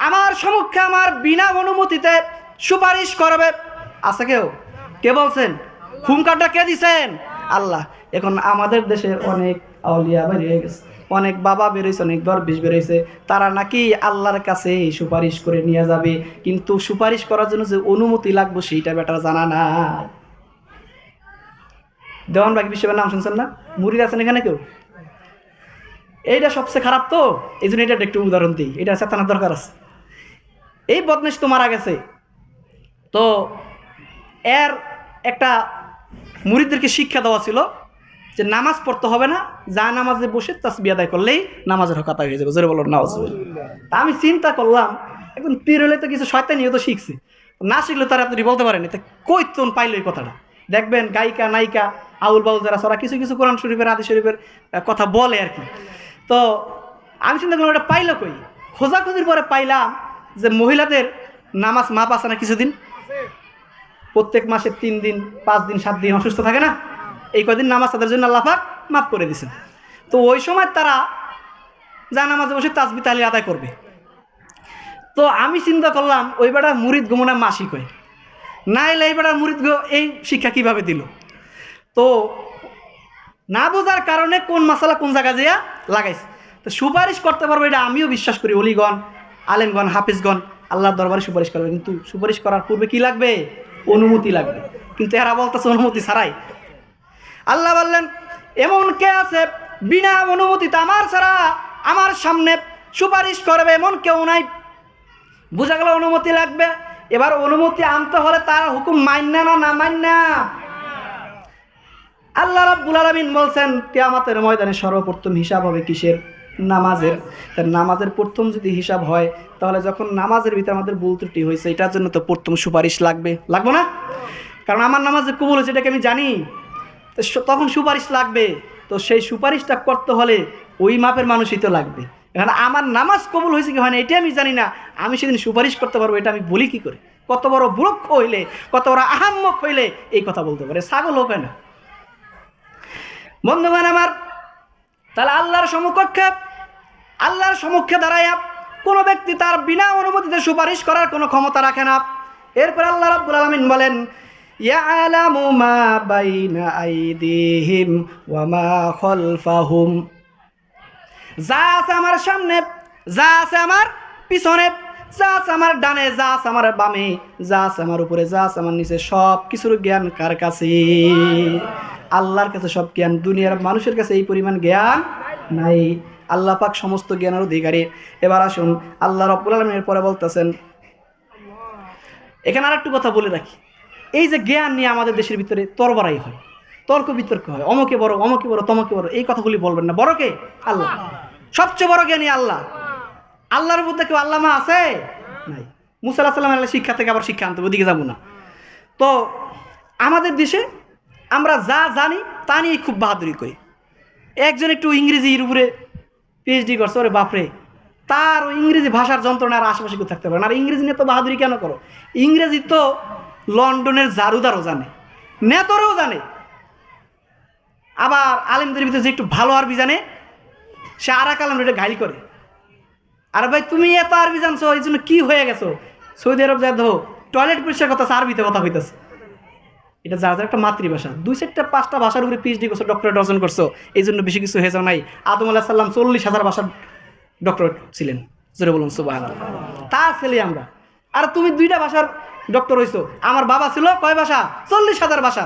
আমার সম্মুখে আমার বিনা অনুমতিতে সুপারিশ করবে? আছে কেউ? কে বলছেন? হুঙ্কারটা কে দিছেন? আল্লাহ। এখন আমাদের দেশে অনেক আউলিয়া বেরিয়ে গেছে, অনেক বাবা বেরোইছে, অনেক দরবেশ বেরোইছে, তারা নাকি আল্লাহর কাছে সুপারিশ করে নিয়ে যাবে, কিন্তু সুপারিশ করার জন্য যে অনুমতি লাগবে সেইটা বেটার জানা না। দেওয়ানবাগী বিশ্বের নাম শুনছেন না? মুরিদ আছেন এখানে কেউ? এইটা সবচেয়ে খারাপ, তো এই জন্য এটা একটু উদাহরণ দিই, এটা চেতনার দরকার আছে। এই বদমাশ তো মারা গেছে, তো এর একটা মুরিদদেরকে শিক্ষা দেওয়া ছিল যে নামাজ পড়তে হবে না, যা নামাজে বসে তাসবিহ আদায় করলেই নামাজের হক আদায় হয়ে যাবে। জোরে বলুন নাউজুবিল্লাহ। তা আমি চিন্তা করলাম একজন পীর হলে তো কিছু শয়তানিও তো শিখছে, না শিখলে তারা আপনি বলতে পারেনি, তা কই তোন পাইলো এই কথাটা? দেখবেন গায়িকা নায়িকা আউল বাউল যারা ওরা কিছু কিছু কোরআন শরীফের হাদিস শরীফের কথা বলে আর কি। তো আমি চিন্তা করলাম এটা পাইলো কই? খোঁজাখুঁজির পরে পাইলাম যে মহিলাদের নামাজ মাপ আছে না কিছুদিন, প্রত্যেক মাসে 3 দিন 5 দিন 7 দিন অসুস্থ থাকে না, এই কয়দিন নামাজ তাদের জন্য আল্লাহ পাক মাফ করে দিয়েছেন। তো ওই সময় তারা যা নামাজে বসে তাসবিহ তাহলিল আদায় করবে। তো আমি চিন্তা করলাম ওই বেটা মুরিদ গো মনে মাসিক হয় না, এলে এই বেটার মুরিদ গো এই শিক্ষা কিভাবে দিল? তো না বোঝার কারণে কোন মাসালা কোন জায়গা যেয়া লাগাইছে। তো সুপারিশ করতে পারবো এটা আমিও বিশ্বাস করি, অলিগণ আলেমগণ হাফিজগণ আল্লাহর দরবারে সুপারিশ করবে, কিন্তু সুপারিশ করার পূর্বে কি লাগবে? অনুমতি লাগবে। কিন্তু এরা বলতেছে অনুমতি ছাড়াই। আল্লাহ বললেন এমন কে আছে বিনা অনুমতিতে আমার ছাড়া আমার সামনে সুপারিশ করবে? এমন কেউ নাই। বুঝা গেল অনুমতি লাগবে। এবার অনুমতি আনতে হলে তার হুকুম মান্না না না মান্না? আল্লাহ রাব্বুল আলামিন বলছেন কিয়ামতের ময়দানে সর্বপ্রথম হিসাব হবে কিসের? নামাজের। তার নামাজের প্রথম যদি হিসাব হয় তাহলে যখন নামাজের ভিতরে আমাদের ভুল ত্রুটি হয়েছে এটার জন্য তো প্রথম সুপারিশ লাগবে, লাগবে না? কারণ আমার নামাজে কবুল হয়েছে এটাকে আমি জানি, তো তখন সুপারিশ লাগবে। তো সেই সুপারিশটা করতে হলে ওই মাপের মানুষই তো লাগবে। এখন আমার নামাজ কবুল হয়েছে কি হয় না এটা আমি জানি না, আমি সেদিন সুপারিশ করতে পারবো এটা আমি বলি কি করে? কত বড় বুড়ক্ষ হইলে, কত বড় আহাম্মক হইলে এই কথা বলতে পারে? ছাগল হোক না। বন্ধুগণ আমার, তাহলে আল্লাহর সম্মুখে দাঁড়াইয়া কোনো ব্যক্তি তার বিনা অনুমতিতে সুপারিশ করার কোনো ক্ষমতা রাখে না। এরপর আল্লাহ রাব্বুল আলামিন বলেন ইয়ালামু মা বাইনা আইদিহিম ওয়া মা খালফাহুম, যা আছে আমার সামনে, যা আছে আমার পিছনে, যা আছে আমার ডানে, যা আছে আমার বামে, যা আছে আমার উপরে, যা আছে আমার নিচে, সব কিছুর জ্ঞান কার কাছে? আল্লাহর কাছে সব জ্ঞান। দুনিয়ার মানুষের কাছে এই পরিমাণ জ্ঞান নাই। আল্লাহ পাক সমস্ত জ্ঞানের অধিকারী। এবার আসুন আল্লাহ রাব্বুল আলামিনের পরে বলতেছেন, এখানে আরেকটু কথা বলে রাখি, এই যে জ্ঞান নিয়ে আমাদের দেশের ভিতরে তরবারাই হয়, তর্ক বিতর্ক হয়, অমকে বড় তমকে বড়, এই কথাগুলি বলবেন না। বড় কে? আল্লাহ। সবচেয়ে বড় জ্ঞানী আল্লাহ। আল্লাহর মধ্যে কেউ আল্লামা আছে? নাই। মুসা আলাইহিস সালাম শিক্ষা থেকে আবার শিক্ষা আনতে, ওদিকে যাবো না। তো আমাদের দেশে আমরা যা জানি তা নিয়ে খুব বাহাদুরি করি। একজন একটু ইংরেজির উপরে পিএইচডি করছে, ওরে বাপরে, তার ওই ইংরেজি ভাষার যন্ত্রণা আর আশেপাশে কেউ থাকতে পারে না। আর ইংরেজি নিয়ে তো বাহাদুরি কেন করো? ইংরেজি তো লন্ডনের জারুদারও জানে, নেতরেও জানে। আবার আলেমদের ভিতরে যে একটু ভালো আরবি জানে সে আর এক আলেম এটা গালি করে, আর ভাই তুমি এত আরবি জানছো এই জন্য কি হয়ে গেছো? সৌদি আরব যা ধো টয়লেট পরিষ্কার কথা আরবিতে কথা হইতেছে। এটা যার যার একটা মাতৃভাষা, 2-4-5টা ভাষার উপরে পিএইচডি করছো, ডক্টরেট অর্জন করছো, এই জন্য বেশি কিছু হয়ে যাও নাই। আদম আলাইহিস সালাম 40,000 ভাষার ডক্টরেট ছিলেন, জোরে বলুন সুবহানাল্লাহ। তার ছেলে আমরা। আর তুমি 2টা ভাষার ডক্টর হইছো, আমার বাবা ছিল কয় ভাষা? 40,000 ভাষা।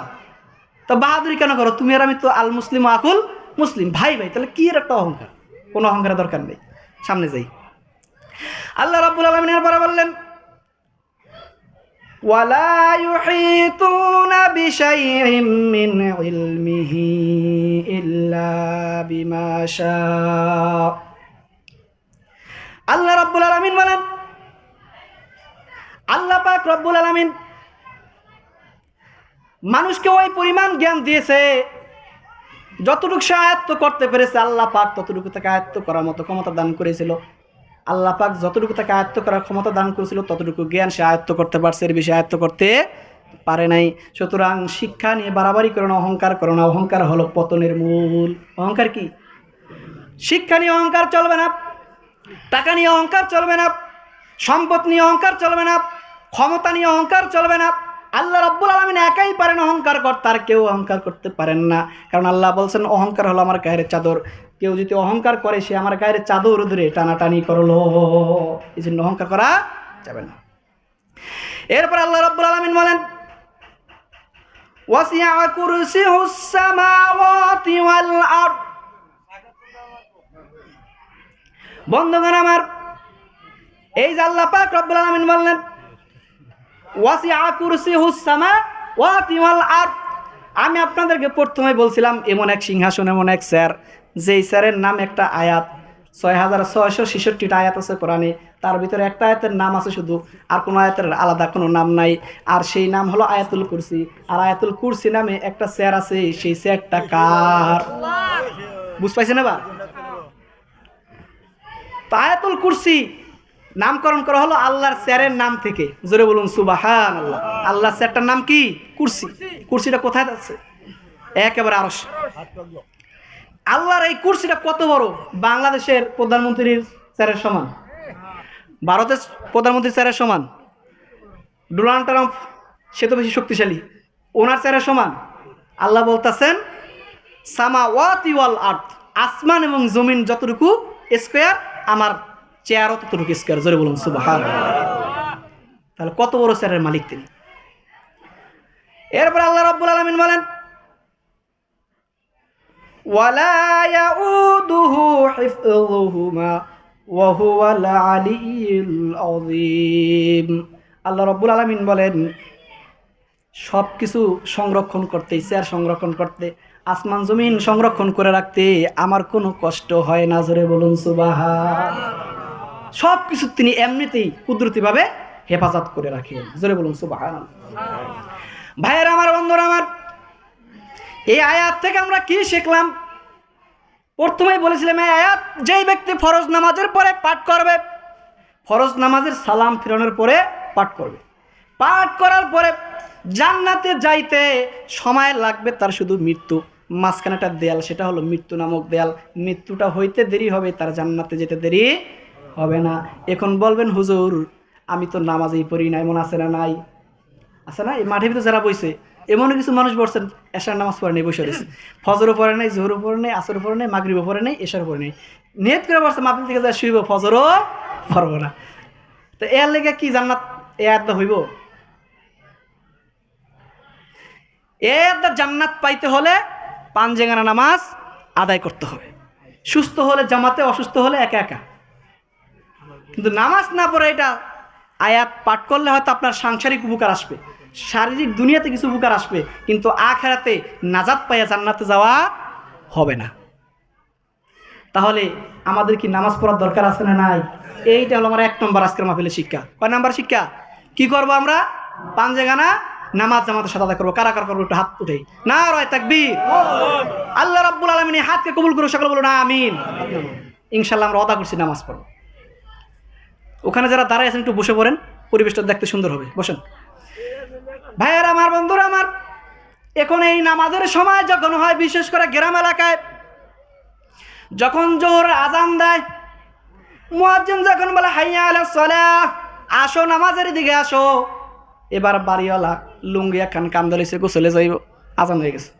তো বাহাদুরি কেন করো? তুমি আর আমি তো আল মুসলিম আকুল মুসলিম, ভাই ভাই। তাহলে কি এর একটা অহংকার? কোনো অহংকারের দরকার নেই। সামনে যাই। আল্লাহ রাব্বুল আলামিন এরপরে বললেন ওয়ালা ইউহিতুনা বিশাইইম মিন ইলমিহি ইল্লা বিমা শাআ। আল্লাহ রাব্বুল আলামিন বলেন, আল্লাহ পাক রব্বুল আলামিন মানুষকে ওই পরিমাণ জ্ঞান দিয়েছে যতটুকু সে আয়ত্ত করতে পেরেছে। আল্লাহ পাক ততটুকু তাকে আয়ত্ত করার মতো ক্ষমতা দান করেছিল। আল্লাহ পাক যতটুকু তাকে আয়ত্ত করার ক্ষমতা দান করেছিল ততটুকু জ্ঞান সে আয়ত্ত করতে পারছে, এর বেশি আয়ত্ত করতে পারে নাই। সুতরাং শিক্ষা নিয়ে বাড়াবাড়ি করো না, অহংকার করো না। অহংকার হলো পতনের মূল। অহংকার কি? শিক্ষা নিয়ে অহংকার চলবে না, টাকা নিয়ে অহংকার চলবে না, সম্পদ নিয়ে অহংকার চলবে না, ক্ষমতা নিয়ে অহংকার চলবে না। আল্লাহ রাব্বুল আলামিন একাই পারেন অহংকার করতে, আর কেউ অহংকার করতে পারেন না। কারণ আল্লাহ বলছেন অহংকার হলো আমার গায়ের চাদর, কেউ যদি অহংকার করে সে আমার গায়ের চাদর ধরে টানাটানি করলো। এই জন্য অহংকার করা যাবে না। এরপর আল্লাহ রাব্বুল আলামিন বলেন ওয়াসিআ কুরসিয়ুস সামাওয়াতি ওয়াল আরদ। বন্ধুগণ আমার, এই যে আল্লাহ পাক রব্বুল আলামিন বললেন ওয়াসিআ কুরসিয়ুস সামাওয়াতি ওয়াল আরদ, আমি আপনাদেরকে প্রথমে বলছিলাম এমন এক সিংহাসন, এমন এক চেয়ার, যেই চেয়ারের নাম একটা আয়াত। 6666টা আয়াত আছে কোরআনে, তার ভিতরে একটা আয়াতের নাম আছে শুধু, আর কোনো আয়াতের আলাদা কোনো নাম নাই। আর সেই নাম হলো আয়াতুল কুরসি। আর আয়াতুল কুরসি নামে একটা চেয়ার আছে, সেই চেয়ারটা কার? বুঝ পাইছেন এবার? তো আয়াতুল কুরসি নামকরণ করা হলো আল্লাহর চেয়ারের নাম থেকে। জোরে বলুন সুবহানাল্লাহ। আল্লাহর চেয়ারটার নাম কি? কুরসি। কুরসিটা কোথায় আছে? একেবারে আরশ। আল্লাহর এই কুরসিটা কত বড়? বাংলাদেশের প্রধানমন্ত্রীর চেয়ারের সমান, ভারতের প্রধানমন্ত্রীর চেয়ারের সমান, ডোনাল্ড ট্রাম্প সে তো বেশি শক্তিশালী, ওনার চেয়ারের সমান। আল্লাহ বলতেছেন সামাওয়াতি ওয়াল আরদ, আসমান এবং জমিন যতটুকু স্কয়ার, আমার চেয়ারও ততটুকু স্কয়ার। জোরে বলুন সুবহানাল্লাহ। তাহলে কত বড় চেয়ারের মালিক তিনি। এরপর আল্লাহ রাব্বুল আলামিন বলেন ওয়ালা ইয়াউদুহু হিফযুহুমা ওয়া হুয়াল আলিয়্যুল আযীম। আল্লাহ রাব্বুল আলামিন বলেন সব কিছু সংরক্ষণ করতে, চেয়ার সংরক্ষণ করতে, আসমান জমিন সংরক্ষণ করে রাখতে আমার কোনো কষ্ট হয় না। জোরে বলুন সুবহানাল্লাহ। সব কিছু তিনি এমনিতেই কুদরতিভাবে হেফাজত করে রাখেন। জোরে বলুন সুবহানাল্লাহ। ভাইয়েরা আমার, বন্ধুরা আমার, এই আয়াত থেকে আমরা কি শিখলাম? প্রথমেই বলেছিলাম এই আয়াত যেই ব্যক্তি ফরজ নামাজের পরে পাঠ করবে, ফরজ নামাজের সালাম ফিরানোর পরে পাঠ করবে, পাঠ করার পরে জান্নাতে যাইতে সময় লাগবে তার শুধু মৃত্যু। মাঝখানে একটা দেয়াল, সেটা হলো মৃত্যু নামক দেয়াল। মৃত্যুটা হইতে দেরি হবে, তার জান্নাতে যেতে দেরি হবে না। এখন বলবেন হুজুর আমি তো নামাজই পড়ি না, এমন আছে না? নাই, আছে না? এই মাঠের ভিতরে যারা বইছে এমন কিছু মানুষ বলছেন এশার নামাজ পড়ে নেই, বসে রয়েছে, ফজরও পড়ে নেই, জোহরও পড়ে নেই, আসরও পড়ে নেই, মাগরিবও পড়ে নেই, এশারও পড়ে নেই, নিয়ত করে বলছে মাহফিল থেকে যা শুইব, ফজরও পড়বো না। তো এর লেগে কি জান্নাত এ আয়াতটা হইব? এ আয়াতটা জান্নাত পাইতে হলে পাঁচজেগানা নামাজ আদায় করতে হবে। সুস্থ হলে জামাতে, অসুস্থ হলে একা একা। কিন্তু নামাজ না পড়ে এটা আয়াত পাঠ করলে হয়তো আপনার সাংসারিক উপকার আসবে, শারীরিক দুনিয়াতে কিছু উপকার আসবে, কিন্তু আখিরাতে নাজাত পাইয়া জান্নাতে যাওয়া হবে না। তাহলে আমাদের কি নামাজ পড়ার দরকার আছে না নাই? এইটা হলো আমার 1 নম্বর আজকের মাহফিলের শিক্ষা। কয় নাম্বার শিক্ষা? কি করব আমরা? পাঁচজেগানা নামাজ জামাতের সাথে আদায় করবো। কারা কারা করবো একটু হাত উঠেই নারায়ে তাকবীর। আল্লাহ রাব্বুল আলামিন এই হাতকে কবুল করুন, সকলে বলুন আমিন। ইনশাআল্লাহ আমরা ওয়াদা করছি নামাজ পড়ব। ওখানে যারা দাঁড়ায় আছেন একটু বসে পড়েন, পরিবেশটা দেখতে সুন্দর হবে, বসেন। ভাইয়েরা আমার, বন্ধুরা আমার, এখন এই নামাজের সময় যখন হয়, বিশেষ করে গ্রাম এলাকায় যখন জোহরের আজান দেয়, মুয়াজ্জিন যখন বলে হাইয়া আলাস সালাহ, আসো নামাজের দিকে আসো, এবার বাড়িওয়ালা লুঙ্গি একখান কান্দলিছে, গোসলে যাইব, আজান হয়ে গেছে।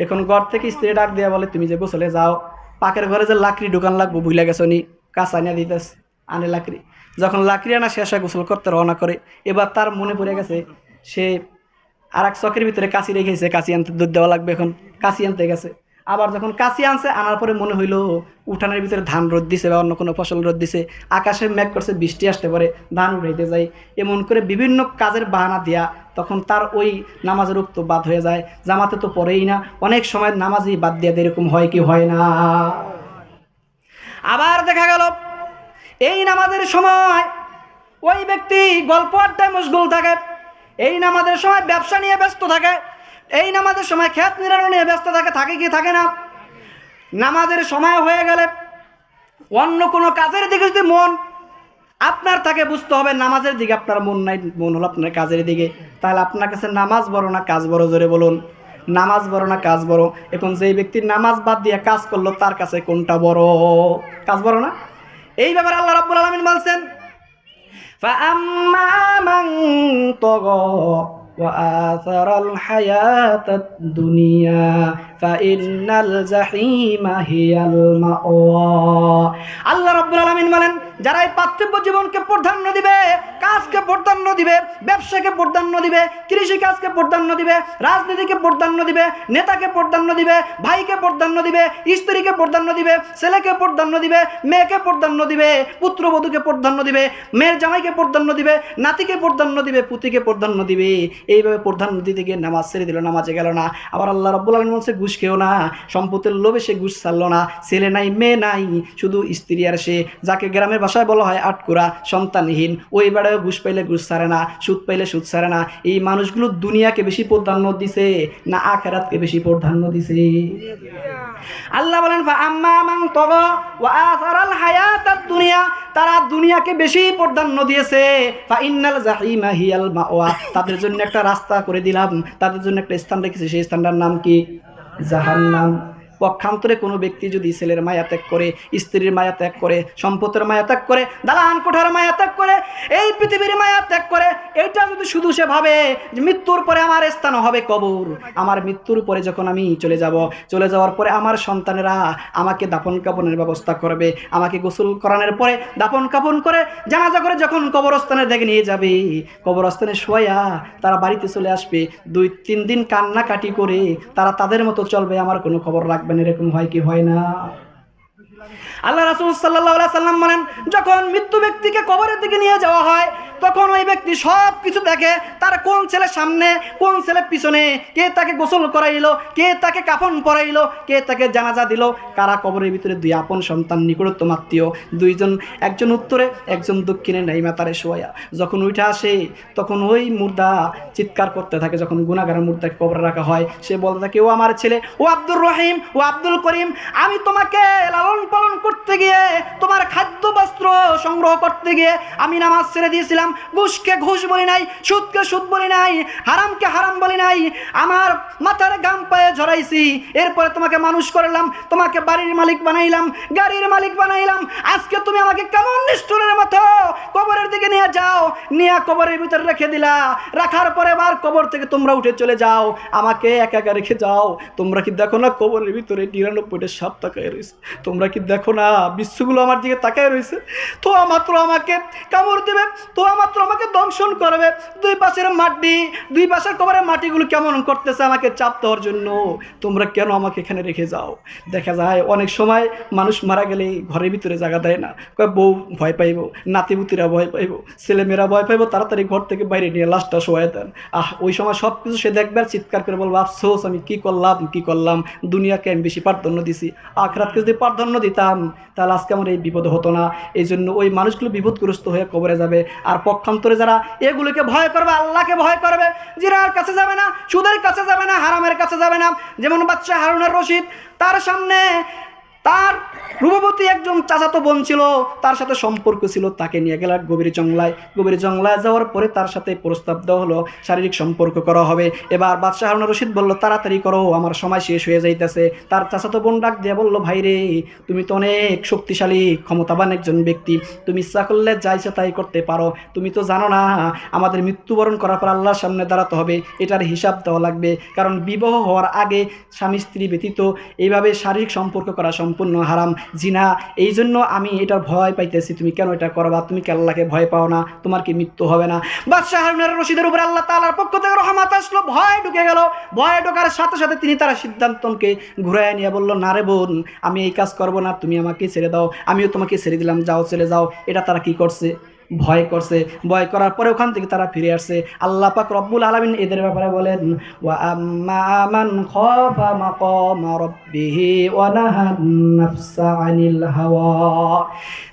এখন ঘর থেকে স্ত্রী ডাক দিয়ে বলে তুমি যে গোসলে যাও, পাকের ঘরে যে লাকড়ি ঢুকান লাগবো ভুলে গেছো নি, কাঁচা নিয়ে দিতেস, আনে লাকড়ি। যখন লাকড়ি আনা শেষ হয় গোসল করতে রওনা করে, এবার তার মনে পড়ে গেছে সে আর এক চকের ভিতরে কাঁচি রেখেছে, কাঁচি আনতে দুধ দেওয়া লাগবে, এখন কাঁচি আনতে গেছে। আবার যখন কাঁচি আনছে, আনার পরে মনে হইলো উঠানের ভিতরে ধান রোদ দিছে বা অন্য কোনো ফসল রোদ দিছে, আকাশে মেঘ করছে, বৃষ্টি আসতে পারে, ধান উঠাইতে যায়, এমন করে বিভিন্ন কাজের বাহানা দিয়া তখন তার ওই নামাজের উক্ত বাদ হয়ে যায়। জামাতে তো পড়েই না, অনেক সময় নামাজই বাদ দিয়ে এরকম হয় কি হয় না? আবার দেখা গেল এই নামাজের সময় ওই ব্যক্তি গল্প আড্ডায় মশগুল থাকে, এই নামাজের সময় ব্যবসা নিয়ে ব্যস্ত থাকে, এই নামাজের সময় ক্ষেত নিড়ানো নিয়ে ব্যস্ত থাকে, থাকে কি থাকে না? নামাজের সময় হয়ে গেলে অন্য কোনো কাজের দিকে যদি মন আপনার থাকে, বুঝতে হবে নামাজের দিকে আপনার মন নাই, মন হলো আপনার কাজের দিকে, তাহলে আপনার কাছে নামাজ বড় না কাজ বড়? জোরে বলুন, নামাজ বড় না কাজ বড়? এখন যেই ব্যক্তি নামাজ বাদ দিয়ে কাজ করলো, তার কাছে কোনটা বড়? কাজ বড় না? এই ব্যাপারে আল্লাহ রাব্বুল আলামিন বলছেন, فَأَمَّا مَنْ طَغَى وَآثَرَ الْحَيَاةَ الدُّنْيَا فَإِنَّ الْجَحِيمَ هِيَ الْمَأْوَى। আল্লাহ রাব্বুল আলামিন বলেন, যারা এই পার্থিব জীবনকে প্রাধান্য দিবে, কাজকে প্রাধান্য দিবে, ব্যবসাকে প্রাধান্য দিবে, কৃষি কাজকে প্রাধান্য দিবে, রাজনীতিকে প্রাধান্য দিবে, নেতাকে প্রাধান্য দিবে, ভাইকে প্রাধান্য দিবে, স্ত্রীকে প্রাধান্য দিবে, ছেলেকে প্রাধান্য দিবে, মেয়েকে প্রাধান্য দিবে, পুত্রবধূকে প্রাধান্য দিবে, মেয়ের জামাইকে প্রাধান্য দিবে, নাতিকে প্রাধান্য দিবে, পুতিকে প্রাধান্য দিবে, এইভাবে প্রাধান্য দিতে গিয়ে নামাজ ছেড়ে দিল, নামাজে গেল না। আবার আল্লাহ রাব্বুল আলামিন বলছে ঘুষ খেও না, সম্পত্তির লোভে সে ঘুষ ছাড়লো না, ছেলে নাই মেয়ে নাই, শুধু স্ত্রী আর সে, যাকে গ্রামের ভাষায় বলা হয় আটকুরা, সন্তানহীন, ওই বেড়ায় ঘুষ পাইলে ঘুষ ছাড়ে না, সুদ পাইলে সুদ ছাড়ে না। এই মানুষগুলো দুনিয়াকে বেশি প্রাধান্য দিছে না আখিরাতকে বেশি প্রাধান্য দিছে? আল্লাহ বলেন, ফাআম্মা মান তাগা ওয়া আসারাল হায়াতাদ দুনিয়া, তারা দুনিয়াকে বেশি প্রাধান্য দিয়েছে, ফাইন্নাল জাহিমা হিয়াল মাওয়া, তাদের জন্য একটা রাস্তা করে দিলাম, তাদের জন্য একটা স্থান রেখেছি, সেই স্থানটার নাম কি? জাহান্নাম। পক্ষান্তরে কোনো ব্যক্তি যদি ছেলের মায়া ত্যাগ করে, স্ত্রীর মায়া ত্যাগ করে, সম্পদের মায়া ত্যাগ করে, দালান কোঠার মায়া ত্যাগ করে, এই পৃথিবীর মায়া ত্যাগ করে, এইটা যদি শুধু সে ভাবে যে মৃত্যুর পরে আমার স্থান হবে কবর, আমার মৃত্যুর পরে যখন আমি চলে যাওয়ার পরে আমার সন্তানেরা আমাকে দাফন কাফনের ব্যবস্থা করবে, আমাকে গোসল করানোর পরে দাফন কাফন করে জানাজা করে যখন কবরস্থানের দিকে নিয়ে যাবে, কবরস্থানে শোয়া তারা বাড়িতে চলে আসবে, 2-3 দিন কান্নাকাটি করে তারা তাদের মতো চলবে, আমার কোনো খবর রাখবে। এরকম হয় কি হয় না? আল্লাহ রাসূল সাল্লাল্লাহু আলাইহি সাল্লাম বলেন, যখন মৃত্যু ব্যক্তিকে কবরের দিকে নিয়ে যাওয়া হয়, তখন ওই ব্যক্তি সব কিছু দেখে, তার কোন ছেলে সামনে, কোন ছেলে পিছনে, কে তাকে গোসল করাইলো, কে তাকে কাফন পরাইলো, কে তাকে জানাজা দিল, কারা কবরের ভিতরে 2 আপন সন্তান, নিকটতম আত্মীয়, 2 জন, একজন উত্তরে একজন দক্ষিণে নাই মাতারে শোয়া। যখন উঠে আসে তখন ওই মুর্দা চিৎকার করতে থাকে, যখন গুনাহগারের মুর্দাকে কবরে রাখা হয়, সে বলতে থাকে, ও আমার ছেলে, ও আব্দুর রহিম, ও আব্দুল করিম, আমি তোমাকে লালন পালন করতে গিয়ে, তোমার খাদ্য বস্ত্র সংগ্রহ করতে গিয়ে আমি নামাজ ছেড়ে দিয়েছিলাম, ঘুষকে ঘুষ বলি নাই, সুদকে সুদ বলি নাই, হারামকে হারাম বলি নাই, আমার মাথার গাম পায়ে ঝরাইছি, এরপরে তোমাকে মানুষ করলাম, তোমাকে বাড়ির মালিক বানাইলাম, গাড়ির মালিক বানাইলাম, আজকে তুমি আমাকে কেমন নিষ্ঠুরের মতো কবরের দিকে নিয়ে যাও, নিয়ে কবরের ভিতরে রেখে দিলা, রাখার পরে আবার কবর থেকে তোমরা উঠে চলে যাও, আমাকে একা একা রেখে যাও। তোমরা কি দেখো না কবরের ভিতরে 99টা সাপ তাকায় রয়েছে? তোমরা কি দেখো না বিশ্বগুলো আমার দিকে তাকায় রয়েছে? তো মাত্র আমাকে কামড় দেবে, তো মাত্র আমাকে দংশন করবে, 2 পাশের মাটি, 2 পাশের কবরের মাটিগুলো কেমন করতেছে আমাকে চাপ দেওয়ার জন্য, তোমরা কেন আমাকে এখানে রেখে যাও? দেখা যায় অনেক সময় মানুষ মারা গেলে ঘরের ভিতরে জায়গা দেয় না, কয় বউ ভয় পাইব, নাতিপুতিরা ভয় ভয় পাইব, ছেলেমেয়েরা ভয় পাইব, তাড়াতাড়ি ঘর থেকে বাইরে নিয়ে লাশটা শোয়াই দেন। ওই সময় সব কিছু সে দেখবে আর চিৎকার করে বলবো, আফসোস আমি কি করলাম, দুনিয়াকে আমি বেশি প্রাধান্য দিছি, আখিরাতকে যদি প্রাধান্য দিতাম তাহলে আজকে আমার এই বিপদ হতো না। এই জন্য ওই মানুষগুলো বিপদগ্রস্ত হয়ে কবরে যাবে। আর পক্ষান্তরে যারা এগুলোকে ভয় করবে, আল্লাহকে ভয় করবে, জিনার কাছে যাবে না, সুদের কাছে যাবে না, হারামের কাছে যাবে না। যেমন বাদশাহ হারুনুর রশিদ, তার সামনে তার রূপবতী একজন চাচাতো বোন ছিল, তার সাথে সম্পর্ক ছিল, তাকে নিয়ে গেল গভীর জংলায় যাওয়ার পরে তার সাথে প্রস্তাব দেওয়া হলো শারীরিক সম্পর্ক করা হবে। এবার বাদশাহ হারুনুর রশিদ বলল, তাড়াতাড়ি করো, আমার সময় শেষ হয়ে যাইতেছে। তার চাচাতো বোন ডাক দিয়ে বলল, ভাই রে, তুমি তো অনেক শক্তিশালী ক্ষমতাবান একজন ব্যক্তি, তুমি ইচ্ছা করলে যা ইচ্ছা তাই করতে পারো, তুমি তো জানো না আমাদের মৃত্যুবরণ করার পর আল্লাহর সামনে দাঁড়াতে হবে, এটার হিসাব দেওয়া লাগবে। কারণ বিবাহ হওয়ার আগে স্বামী স্ত্রী ব্যতীত এইভাবে শারীরিক সম্পর্ক করা সম্পূর্ণ হারাম, জিনা। এই জন্য আমি এটার ভয় পাইতেছি, তুমি কেন এটা করবা? তুমি কি আল্লাহকে ভয় পাও না? তোমার কি মৃত্যু হবে না? বাদশাহ হারুনুর রশিদের উপরে আল্লাহ তাআলার পক্ষ থেকে রহমত আসলো, ভয় ঢুকে গেল। ভয় ঢোকার সাথে সাথে তিনি তার সিদ্ধান্তকে ঘুরাইয়া নিয়ে বলল, না রে বোন, আমি এই কাজ করব না, তুমি আমাকে ছেড়ে দাও, আমিও তোমাকে ছেড়ে দিলাম, যাও চলে যাও। এটা তারা কি করছে? ভয় করছে। ভয় করার পরে ওখান থেকে তারা ফিরে আসছে। আল্লাহ পাক রব্বুল আলামিন এদের ব্যাপারে বলেন, ওয়া আম্মা মান খাফা মাকামা রাব্বিহি ওয়া নাহান নাফসা আনিল হাওয়া।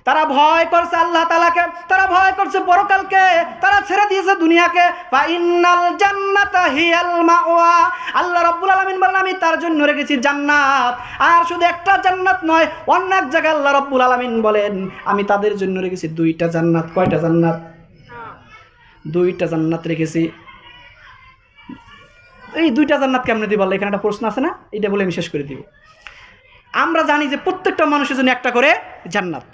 তারা ভয় করছে আল্লাহ তাআলাকে, তারা ভয় করছে পরকালকে, তারা ছেড়ে দিয়েছে দুনিয়াকে। ফা ইন্নাল জান্নাতা হিয়াল মাওয়া। আল্লাহ রাব্বুল আলামিন বলেন, আমি তার জন্য রেখেছি জান্নাত। আর শুধু একটা জান্নাত নয়, অন্য এক জায়গায় আল্লাহ রাব্বুল আলামিন বলেন, আমি তাদের জন্য রেখেছি দুইটা জান্নাত। কয়টা জান্নাত? দুইটা জান্নাত রেখেছি। এই দুইটা জান্নাত কেমনে দিব? এখানে একটা প্রশ্ন আছে না, এটা বলে আমি শেষ করে দিব। আমরা জানি যে প্রত্যেকটা মানুষের জন্য একটা করে জান্নাত।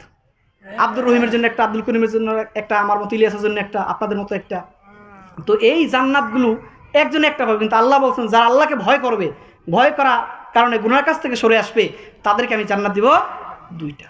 আব্দুর রহিমের জন্য একটা, আব্দুল করিমের জন্য একটা, আমার মতো ইলিয়াসের জন্য একটা, আপনাদের মতো একটা। তো এই জান্নাতগুলো একজনে একটা পাবে, কিন্তু আল্লাহ বলছেন যারা আল্লাহকে ভয় করবে, ভয় করা কারণে গুনার কাছ থেকে সরে আসবে, তাদেরকে আমি জান্নাত দিব দুইটা।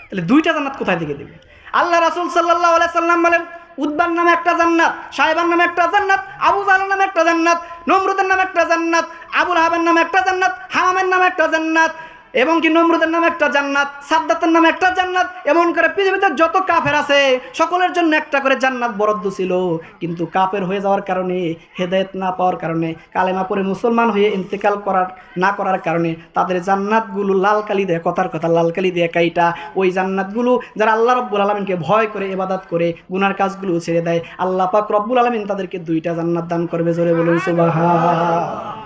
তাহলে দুইটা জান্নাত কোথায় থেকে দেবে? আল্লাহ রাসূল সাল্লাল্লাহু আলাইহি সাল্লাম বলেন, উতবার নামে একটা জান্নাত, সাহেবার নামে একটা জান্নাত, আবু জাহলের নামে একটা জান্নাত, নমরুদের নামে একটা জান্নাত, আবুল আহাবের নামে একটা জান্নাত, হামামের নামে একটা জান্নাত, এবং কি নমরুদের নামে একটা জান্নাত, সাদ্দাতের নামে একটা জান্নাত। এমন করে পৃথিবীতে যত কাফের আছে সকলের জন্য একটা করে জান্নাত বরাদ্দ ছিল। কিন্তু কাফের হয়ে যাওয়ার কারণে, হেদায়েত না পাওয়ার কারণে, কালেমা পড়ে মুসলমান হয়ে ইন্তেকাল করার কারণে তাদের জান্নাতগুলো লাল কালি দিয়ে, কথার কথা লাল কালি দিয়ে কাইটা, ওই জান্নাতগুলো যারা আল্লাহ রব্বুল আলামিনকে ভয় করে, ইবাদত করে, গুনার কাজগুলো ছেড়ে দেয়, আল্লাহ পাক রব্বুল আলামিন তাদেরকে দুইটা জান্নাত দান করবে। জোরে বলুন সুবহান।